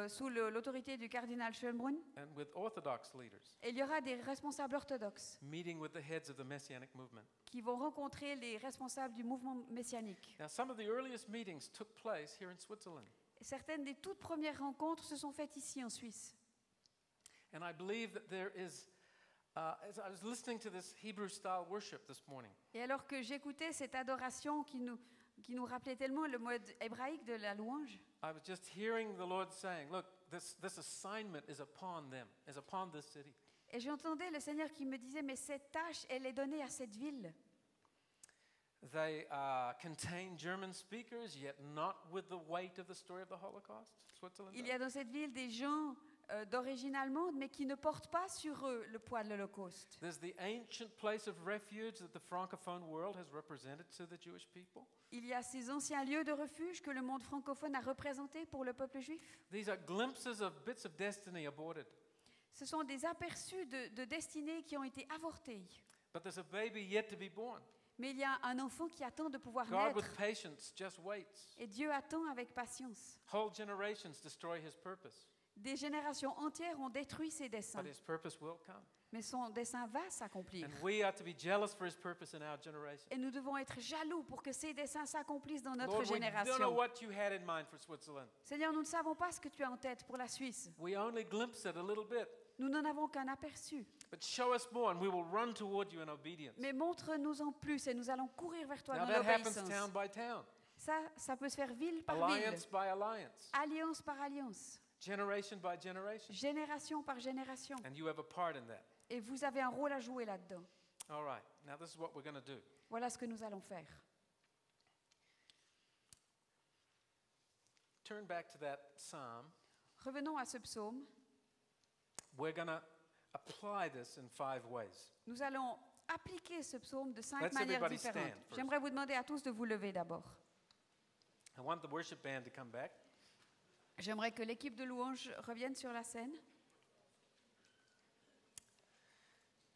sous l'autorité du cardinal Schönbrunn. and with Orthodox leaders, Et il y aura des responsables orthodoxes meeting with the heads of the Messianic movement. qui vont rencontrer les responsables du mouvement messianique. Now, some of the earliest meetings took place here in Switzerland. Certaines des toutes premières rencontres se sont faites ici en Suisse. And I believe that there is, as I was listening to this Hebrew style worship this morning, Et alors que j'écoutais cette adoration qui nous rappelait tellement le mode hébraïque de la louange, I was just hearing the Lord saying, look, this assignment is upon them, is upon this city. et j'entendais le Seigneur qui me disait, mais cette tâche, elle est donnée à cette ville. They contain German speakers, yet not with the weight of the story of the Holocaust. Switzerland. Il y a dans cette ville des gens d'origine allemande, mais qui ne portent pas sur eux le poids de l'Holocauste. There's the ancient place of refuge that the Francophone world has represented to the Jewish people. Il y a ces anciens lieux de refuge que le monde francophone a représentés pour le peuple juif. These are glimpses of bits of destiny aborted. Ce sont des aperçus de destinée qui ont été avortés. But there's a baby yet to be born. Mais il y a un enfant qui attend de pouvoir God, with naître. patience, just waits. Et Dieu attend avec patience. Whole generations destroy his purpose. Des générations entières ont détruit ses desseins, but his purpose will come. mais son dessein va s'accomplir. And we are to be jealous for his purpose in our generation. Et nous devons être jaloux pour que ces desseins s'accomplissent dans notre Lord, we don't know génération. what you had in mind for Switzerland. Seigneur, nous ne savons pas ce que tu as en tête pour la Suisse. We only glimpse it a little bit. Nous n'en avons qu'un aperçu. But show us more and we will run toward you in obedience. Mais montre-nous en plus et nous allons courir vers toi Now dans that happens l'obéissance. town by town, Ça peut se faire ville par ville, alliance by alliance, alliance par alliance, generation by generation. génération par génération. And you have a part in that. Et vous avez un rôle à jouer là-dedans. All right, now this is what we're going to do. Voilà ce que nous allons faire. Turn back to that psalm. Revenons à ce psaume. We're going to apply this in 5 ways. Nous allons appliquer ce psaume de 5 Let's manières everybody différentes. stand first. J'aimerais vous demander à tous de vous lever d'abord. I want the worship band to come back. J'aimerais que l'équipe de louange revienne sur la scène.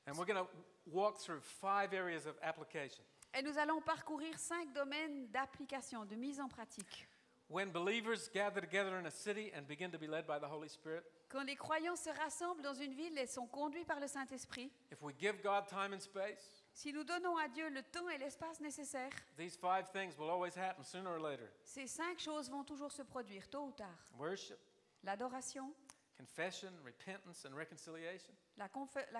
And we're going to walk through 5 areas of application. Et nous allons parcourir 5 domaines d'application, de mise en pratique. When believers gather together in a city and begin to be led by the Holy Spirit, Quand les croyants se rassemblent dans une ville et sont conduits par le Saint-Esprit, if we give God time and space, si nous donnons à Dieu le temps et l'espace nécessaires, these 5 things will always happen sooner or later. ces 5 choses vont toujours se produire, tôt ou tard. Worship, L'adoration, confession, repentance, and reconciliation, la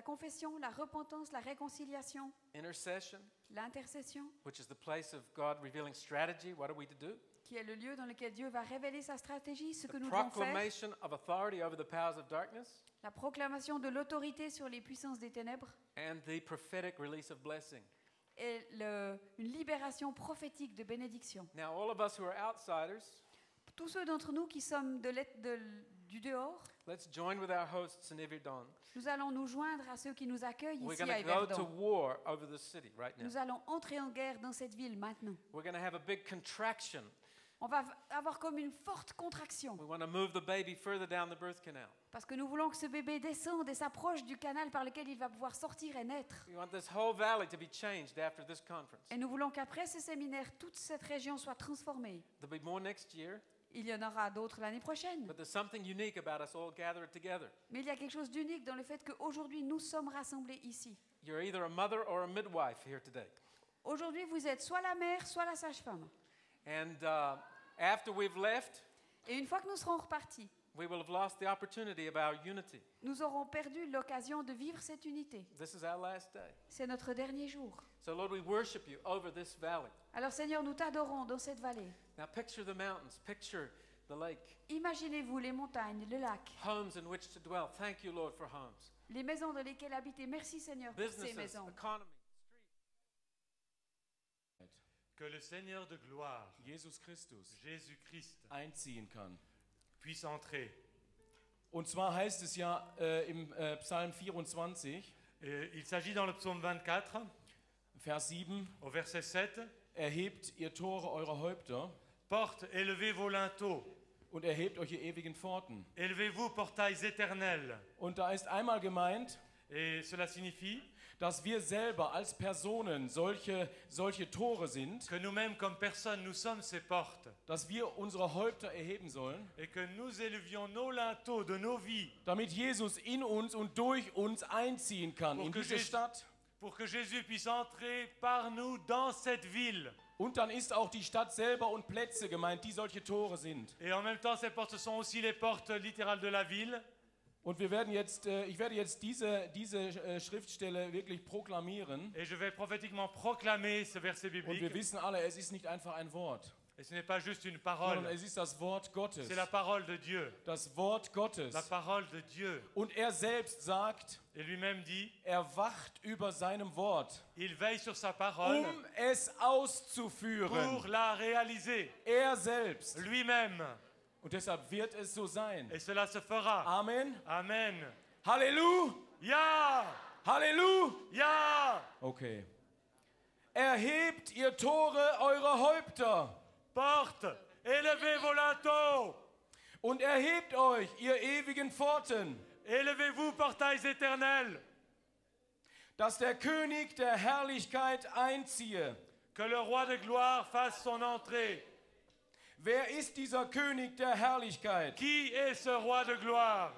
confession, la repentance, la réconciliation, intercession, l'intercession, which is the place of God revealing strategy, what are we to do? qui est le lieu dans lequel Dieu va révéler sa stratégie, ce The que nous devons faire, proclamation of authority over the powers of darkness, la proclamation de l'autorité sur les puissances des ténèbres and the prophetic release of blessing. et une libération prophétique de bénédiction. Now, all of us who are outsiders, Tous ceux d'entre nous qui sommes du dehors, let's join with our hosts in Yverdon. nous allons nous joindre à ceux qui nous accueillent We're ici going à to go to Yverdon. war over the city right now. Nous allons entrer en guerre dans cette ville maintenant. We're going to have a big contraction. On va avoir comme une forte contraction We want to move the baby further down the birth canal. parce que nous voulons que ce bébé descende et s'approche du canal par lequel il va pouvoir sortir et naître. We want this whole valley to be changed after this conference. Et nous voulons qu'après ce séminaire, toute cette région soit transformée. There'll be more next year, Il y en aura d'autres l'année prochaine. but there's something unique about us all gathered together. Mais il y a quelque chose d'unique dans le fait qu'aujourd'hui, nous sommes rassemblés ici. You're either a mother or a midwife here today. Aujourd'hui, vous êtes soit la mère, soit la sage-femme. And after we've left, Et une fois que nous serons repartis, we will have lost the opportunity of our unity. nous aurons perdu l'occasion de vivre cette unité. This is our last day. C'est notre dernier jour. So, Lord, we worship you over this valley. Alors Seigneur, nous t'adorons dans cette vallée. Now, picture the mountains, picture the lake, Imaginez-vous les montagnes, le lac, homes in which to dwell. Thank you, Lord, for homes. les maisons dans lesquelles habiter. Merci Seigneur pour ces Businesses, maisons. economy. Que le Seigneur de gloire, Jesus Christus Jésus-Christ, einziehen kann. puisse entrer. Und zwar heißt es ja im Psalm 24, Il s'agit dans le psaume 24, Vers 7, au verset 7, erhebt ihr Tore eure Häupter Portes, élevez vos linteaux, und erhebt euch ihr ewigen Pforten. élevez-vous, portails éternels. Und da ist einmal gemeint, Et cela signifie dass wir selber als Personen solche Tore sind, que nous-mêmes, comme personne, nous sommes ces portes. dass wir unsere Häupter erheben sollen, Et que nous élevions nos linteaux de nos vies damit Jesus in uns und durch uns einziehen kann in diese Stadt. pour que Jésus puisse entrer par nous dans cette ville. Und dann ist auch die Stadt selber und Plätze gemeint, die solche Tore sind. Et en même temps, ces portes sont aussi les portes littérales de la ville. Und ich werde jetzt diese Schriftstelle wirklich proklamieren. Et je vais prophétiquement proclamer ce verset Und wir biblique. wissen alle, es ist nicht einfach ein Wort, Et ce n'est pas juste une sondern parole, es ist das Wort Gottes. c'est la parole de Dieu. Das Wort Gottes. La parole de Dieu. Und er selbst sagt, Et lui-même dit, er wacht über seinem Wort, il veille sur sa parole es pour auszuführen. la réaliser. Er selbst. Lui-même. Und deshalb wird es so sein. Et cela se fera. Amen. Amen. Halleluja! Ja! Halleluja! Okay. Erhebt ihr Tore eurer Häupter Porte, élevez vos linteaux. und erhebt euch, ihr ewigen Pforten, Élevez-vous, portails éternels. dass der König der Herrlichkeit einziehe. Que le roi de gloire fasse son entrée. Wer ist dieser König der Herrlichkeit? Qui est ce roi de gloire?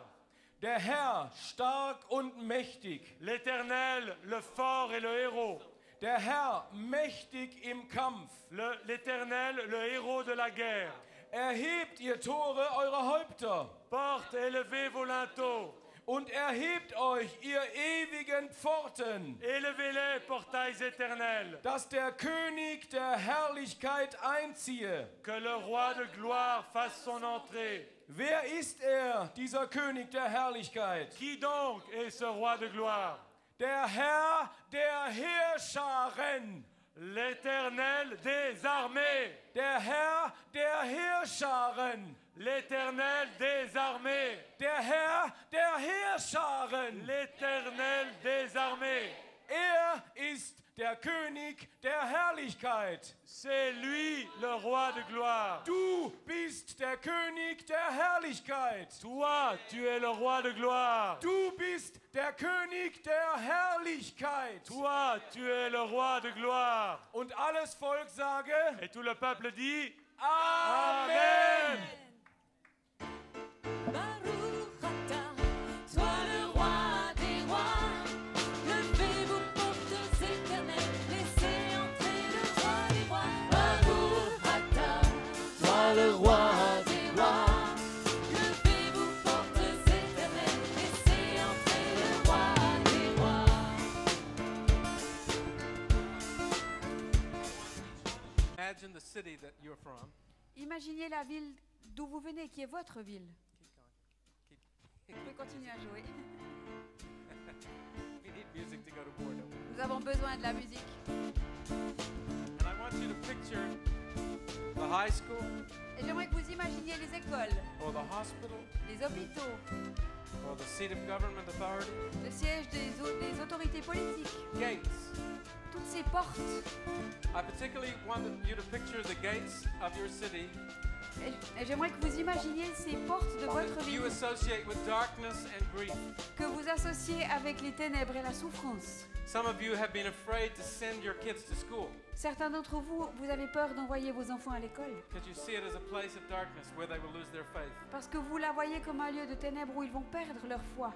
Der Herr, stark und mächtig. L'Éternel, le fort et le héros. Der Herr, mächtig im Kampf. L'Éternel, le héros de la guerre. Erhebt ihr Tore eure Häupter Porte, élevez vos linteaux. und erhebt euch, ihr ewigen Pforten, Élevez-les, portails éternels. dass der König der Herrlichkeit einziehe. Que le roi de gloire fasse son entrée. Wer ist er, dieser König der Herrlichkeit? Qui donc est ce roi de gloire? Der Herr der Heerscharen. L'Éternel des armées. Der Herr der Heerscharen. L'Éternel des armées. Der Herr der Heerscharen. L'Éternel des armées. Er ist der König der Herrlichkeit. C'est lui le roi de gloire. Du bist der König der Herrlichkeit. Toi, tu es le roi de gloire. Du bist der König der Herrlichkeit. Toi, tu es le roi de gloire. Und alles Volk sage Et tout le peuple dit Amen. Baruch Ata, sois le roi des rois. Levez-vous portes éternelles, laissez entrer le roi des rois. Baruch Ata, sois le roi des rois. Levez-vous portes éternelles, laissez entrer le roi des rois. Imagine the city that you're from. Imaginez la ville d'où vous venez, qui est votre ville. Keep Vous pouvez continuer à jouer. We need music to go to boredom. Nous avons besoin de la musique. And I want you to picture the high school Et j'aimerais que vous imaginiez les écoles, or the hospital les hôpitaux, or the seat of government authority. le siège des autorités politiques, Gates. toutes ces portes. I particularly want you to picture the gates of your city Et j'aimerais que vous imaginiez ces portes de votre that you ville associate with darkness and grief. que vous associez avec les ténèbres et la souffrance. Some of you have been afraid to send your kids to school Certains d'entre vous, vous avez peur d'envoyer vos enfants à l'école because you see it as a place of darkness where they will lose their faith. parce que vous la voyez comme un lieu de ténèbres où ils vont perdre leur foi.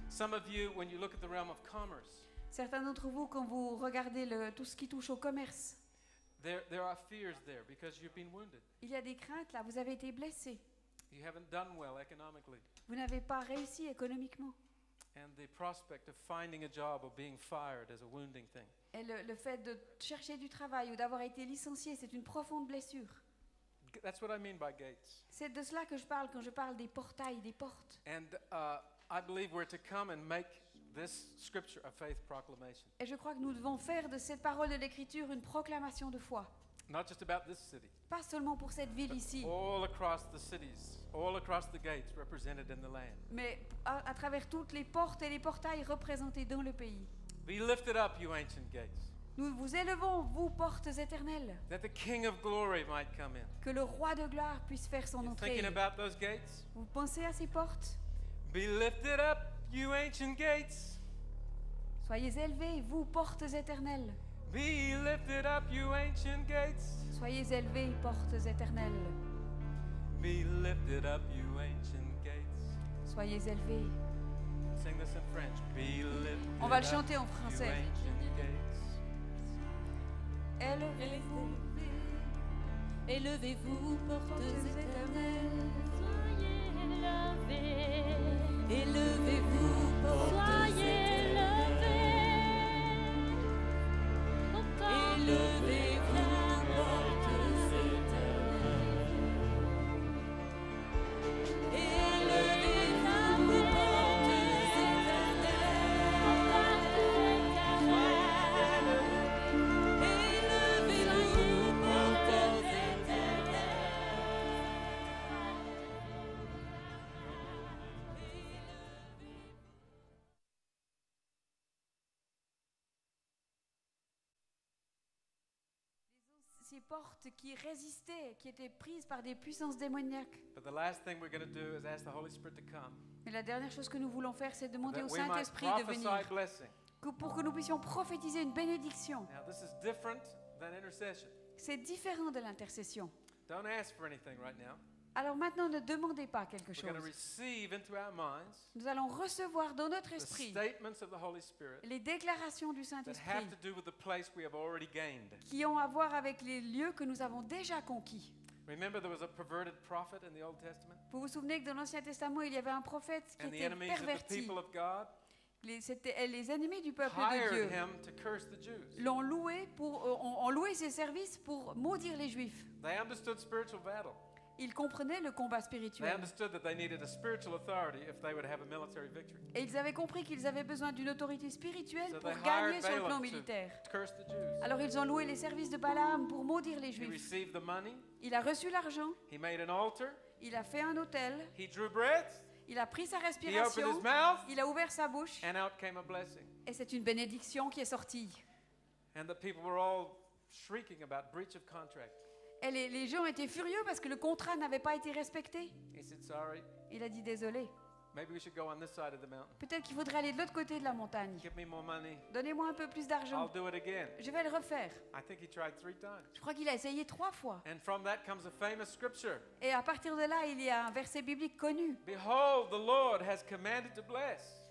Some of you, when you look at the realm of commerce, Certains d'entre vous, quand vous regardez tout ce qui touche au commerce, there are fears there because you've been wounded. il y a des craintes là, vous avez été blessés. You haven't done well economically. Vous n'avez pas réussi économiquement. And the prospect of finding a job or being fired is a wounding thing. Et le fait de chercher du travail ou d'avoir été licencié, c'est une profonde blessure. That's what I mean by gates. C'est de cela que je parle quand je parle des portails, des portes. And I believe we're to come and make this scripture a faith proclamation. Et je crois que nous devons faire de cette parole de l'Écriture une proclamation de foi. Not just about this city, Pas seulement pour cette ville ici, all across the cities, all across the gates represented in the land. mais à travers toutes les portes et les portails représentés dans le pays. Be lifted up, you ancient gates, Nous vous élevons, vous portes éternelles, that the King of glory might come in. que le roi de gloire puisse faire son You entrée. thinking about those gates? Vous pensez à ces portes? Be lifted up, you ancient gates. Soyez élevés, vous portes éternelles. Be lifted up, you ancient gates. Soyez élevés, portes éternelles. Be lifted up, you ancient gates. Soyez élevés. Sing this in French. Be lifted On va le up, chanter en you français. ancient gates. Élevez-vous, Élevez-vous, portes portes éternelles. éternelles. Élevez-vous, portes éternelles. Élevez-vous, portes éternelles. Élevez-vous, portes éternelles. Élevez-vous, portes éternelles. Ces portes qui résistaient, qui étaient prises par des puissances démoniaques. But the last thing we're going to do is ask the Holy Spirit to come, Mais la dernière chose que nous voulons faire, c'est demander that au we might Saint-Esprit de prophesy venir, blessing. pour que nous puissions prophétiser une bénédiction. Now, this is different than intercession. C'est différent de l'intercession. Don't ask for anything right now. Alors maintenant, ne demandez pas quelque We're going to chose. receive into our minds Nous allons recevoir dans notre the esprit statements of the Holy Spirit les déclarations du that have Saint-Esprit to do with the place we have already gained. qui ont à voir avec les lieux que nous avons déjà conquis. Remember, there was a perverted prophet in the Old Testament, Vous vous souvenez que dans l'Ancien Testament, il y avait un prophète qui and the était enemies of the perverti. people of God C'était les ennemis du peuple de hired Dieu. him to curse the Jews. L'ont loué ont loué ses services pour maudire les Juifs. They understood spiritual battle. Ils comprenaient le combat They spirituel. understood that they needed a spiritual authority if they would have a military victory. Et ils avaient compris qu'ils avaient besoin d'une autorité spirituelle So pour they gagner hired sur le plan Balaam militaire. to curse the Jews. Alors ils ont loué les services de Balaam pour maudire les He Juifs. received the money. Il a reçu l'argent, He made an altar. il a fait un autel, He drew breath. il a pris sa He opened respiration, his mouth. il a ouvert sa bouche And out came a blessing. et c'est une bénédiction qui est sortie. And the people were all shrieking about breach of contract. Et les gens étaient furieux parce que le contrat n'avait pas été respecté. He said, sorry, Il a dit désolé. maybe we should go on this side of the mountain. Peut-être qu'il faudrait aller de l'autre côté de la montagne. Give me more money. Donnez-moi un peu plus I'll d'argent. do it again. Je vais le refaire. I think he tried 3 times. Je crois qu'il a essayé 3 fois. And from that comes a famous scripture. Et à partir de là, il y a un verset biblique connu. Behold, the Lord has commanded to bless,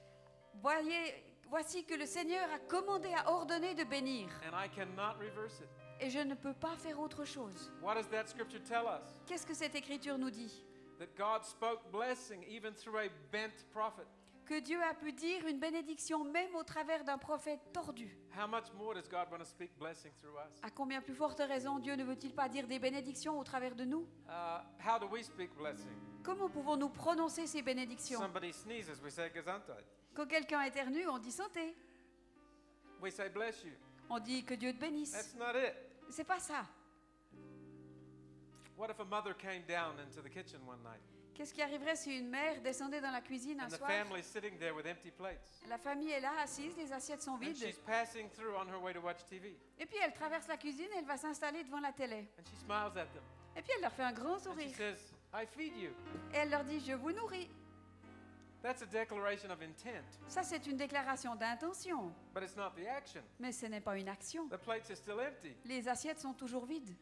Voici que le Seigneur a commandé, a ordonné de bénir. and I cannot reverse it. Et je ne peux pas faire autre chose. What does that scripture tell us? Qu'est-ce que cette écriture nous dit? That God spoke blessing even through a bent prophet. Que Dieu a pu dire une bénédiction même au travers d'un prophète tordu. How much more does God want to speak blessing through us? À combien plus forte raison Dieu ne veut-il pas dire des bénédictions au travers de nous? How do we speak blessing? Comment pouvons-nous prononcer ces bénédictions? Somebody sneezes, we say Gesundheit. Quand quelqu'un éternue, on dit santé. We say bless you. On dit que Dieu te bénisse. That's not it. C'est pas ça. What if a mother came down into the kitchen one night Qu'est-ce qui arriverait si une mère descendait dans la cuisine un and the soir? family's sitting there with empty plates La famille est là, assise, les assiettes sont and vides. she's passing through on her way to watch TV Et puis elle traverse la cuisine, elle va s'installer devant la télé. and she smiles at them Et puis elle leur fait un grand and she sourire. says, I feed you. Et elle leur dit, je vous nourris. That's a declaration of intent, Ça, c'est une déclaration d'intention. but it's not the action. Mais ce n'est pas une action. The plates are still empty. Les assiettes sont toujours vides.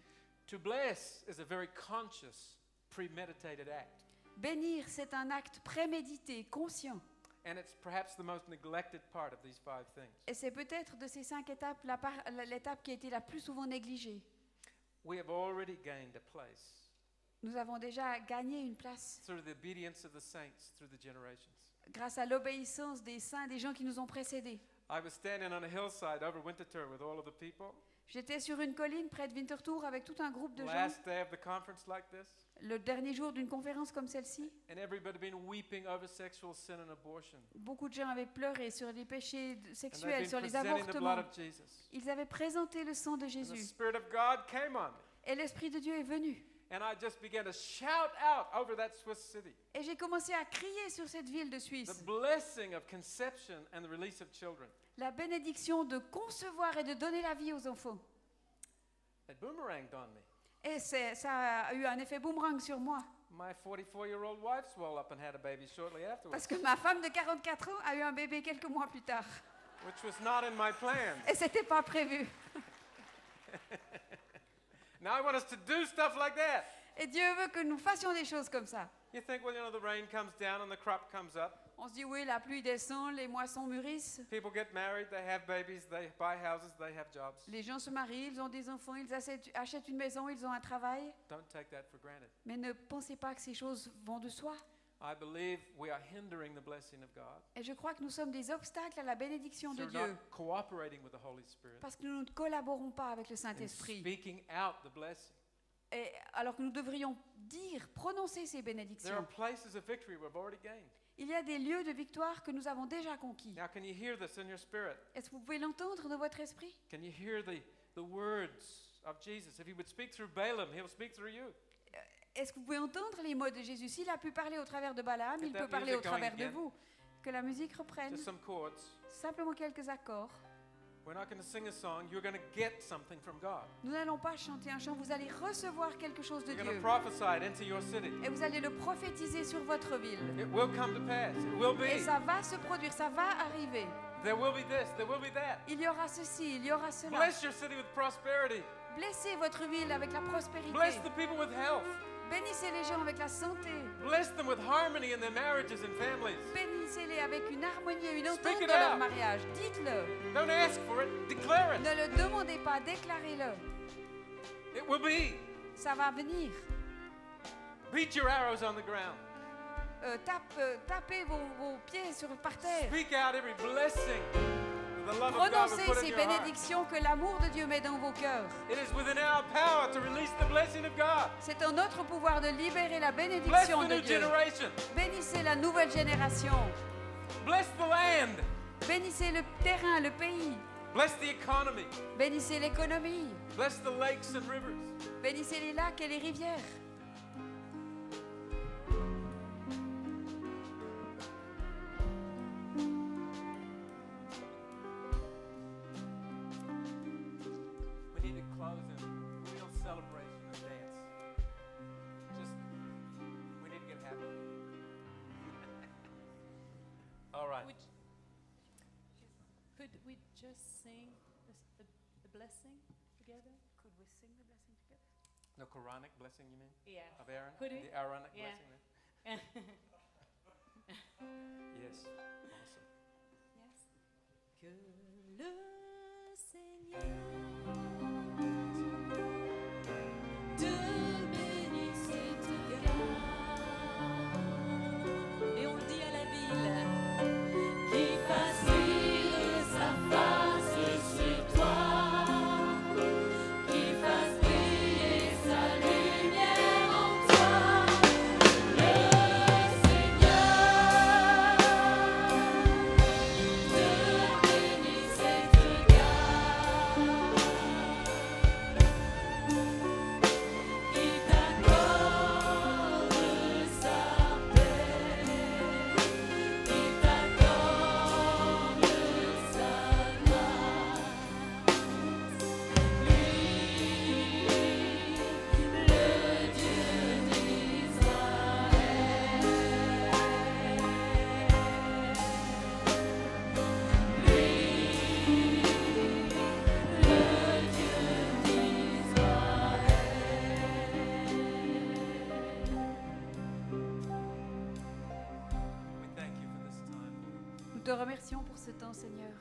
To bless is a very conscious, premeditated act. Bénir, c'est un acte prémédité, conscient. And it's perhaps the most neglected part of these 5 things. Et c'est peut-être de ces 5 étapes l'étape qui a été la plus souvent négligée. We have already gained a place Nous avons déjà gagné une place through the obedience of the saints through the generations. grâce à l'obéissance des saints, des gens qui nous ont précédés. I was standing on a hillside over Winterthur with all of the people. J'étais sur une colline près de Winterthur avec tout un groupe de gens, Last day of the conference like this, le dernier jour d'une conférence comme celle-ci. and everybody been weeping over sexual sin and abortion. Beaucoup de gens avaient pleuré sur les péchés And they've sexuels, been sur les presenting the blood avortements. of Jesus. Ils avaient présenté le sang de And the Jésus. Spirit of God came on me. Et l'Esprit de Dieu est venu. And I just began to shout out over that Swiss city Et j'ai commencé à crier sur cette ville de the Suisse. blessing of conception and the release of children. La bénédiction de concevoir et de donner la vie aux enfants. It boomeranged on me. Et ça a eu un effet boomerang sur moi. My 44-year-old wife swelled up and had a baby shortly afterwards, Parce que ma femme de 44 ans a eu un bébé quelques mois plus tard. which was not in my plans. Et c'était pas prévu. Now I want us to do stuff like that. Et Dieu veut que nous fassions des choses comme ça. You think, well, the rain comes down and the crop comes up. On se dit, oui, la pluie descend, les moissons mûrissent. People get married, they have babies, they buy houses, they have jobs. Les gens se marient, ils ont des enfants, ils achètent une maison, ils ont un travail. Don't take that for granted. Mais ne pensez pas que ces choses vont de soi. I believe we are hindering the blessing of God Et je crois que nous sommes des obstacles à la bénédiction de through Dieu. not cooperating with the Holy Spirit Parce que nous ne collaborons pas avec le and Saint-Esprit. speaking out the blessing. Et alors que nous devrions dire, prononcer ces There are bénédictions. places of victory we've already gained. Il y a des lieux de victoire que nous avons déjà conquis. Now, can you hear this in your spirit? Est-ce que vous pouvez l'entendre dans votre esprit? Can you hear the words of Jesus? If he would speak through Balaam, he'll speak through you. Est-ce que vous pouvez entendre les mots de Jésus? S'il a pu parler au travers de Balaam, Get il that peut parler au music going travers de again. vous. Que la musique reprenne. Just some chords. Simplement quelques accords. We're not going to sing a song. You're going to get something from God. Nous n'allons pas chanter un chant, vous allez recevoir quelque chose de You're going to Dieu. prophesy it into your city. Et vous allez le prophétiser sur votre ville. It will come to pass. It will Et be. ça va se produire, ça va arriver. There will be this. There will be that. Il y aura ceci, il y aura cela. Bless your city with prosperity. Blessez votre ville avec la prospérité. Bless the people with health. Bénissez les gens avec la santé. Bless them with harmony in their marriages and families. Bénissez-les avec une harmonie et une Speak entente it dans leur out. mariage. Dites-le. Don't ask for it, declare it. Ne le demandez pas, déclarez-le. It will be. Ça va venir. Beat your arrows on the ground. Tapez vos pieds par terre. Speak out every blessing that the love of God will Prononcez put in ces your heart. bénédictions que l'amour de Dieu met dans vos cœurs. It is within our power to release the blessing of God. C'est en notre pouvoir de libérer la Bless bénédiction the de new Dieu. generation. Bénissez la nouvelle génération. Bless the land. Bénissez le terrain, le pays. Bless the economy. Bénissez l'économie. Bless the lakes and rivers. Bénissez les lacs et les rivières. We need to close in real celebration and dance. We need to get happy. All right. Could we just sing the blessing together? Could we sing the blessing together? The Quranic blessing, you mean? Yeah. Of Aaron? Could we? The Aaronic Yeah. blessing? There? Yes. Awesome. Yes. Que le Seigneur te bénisse et te garde. Et on le dit à la ville. Qui fasse luire sa face sur toi. Qui fasse briller sa lumière en toi. Le Seigneur te bénisse et te garde. Qui t'accorde sa paix. Qui t'accorde sa grâce. Lui, le Dieu d'Israël. Lui, le Dieu d'Israël. We thank you for this time, Lord. Nous te remercions pour ce temps, Seigneur.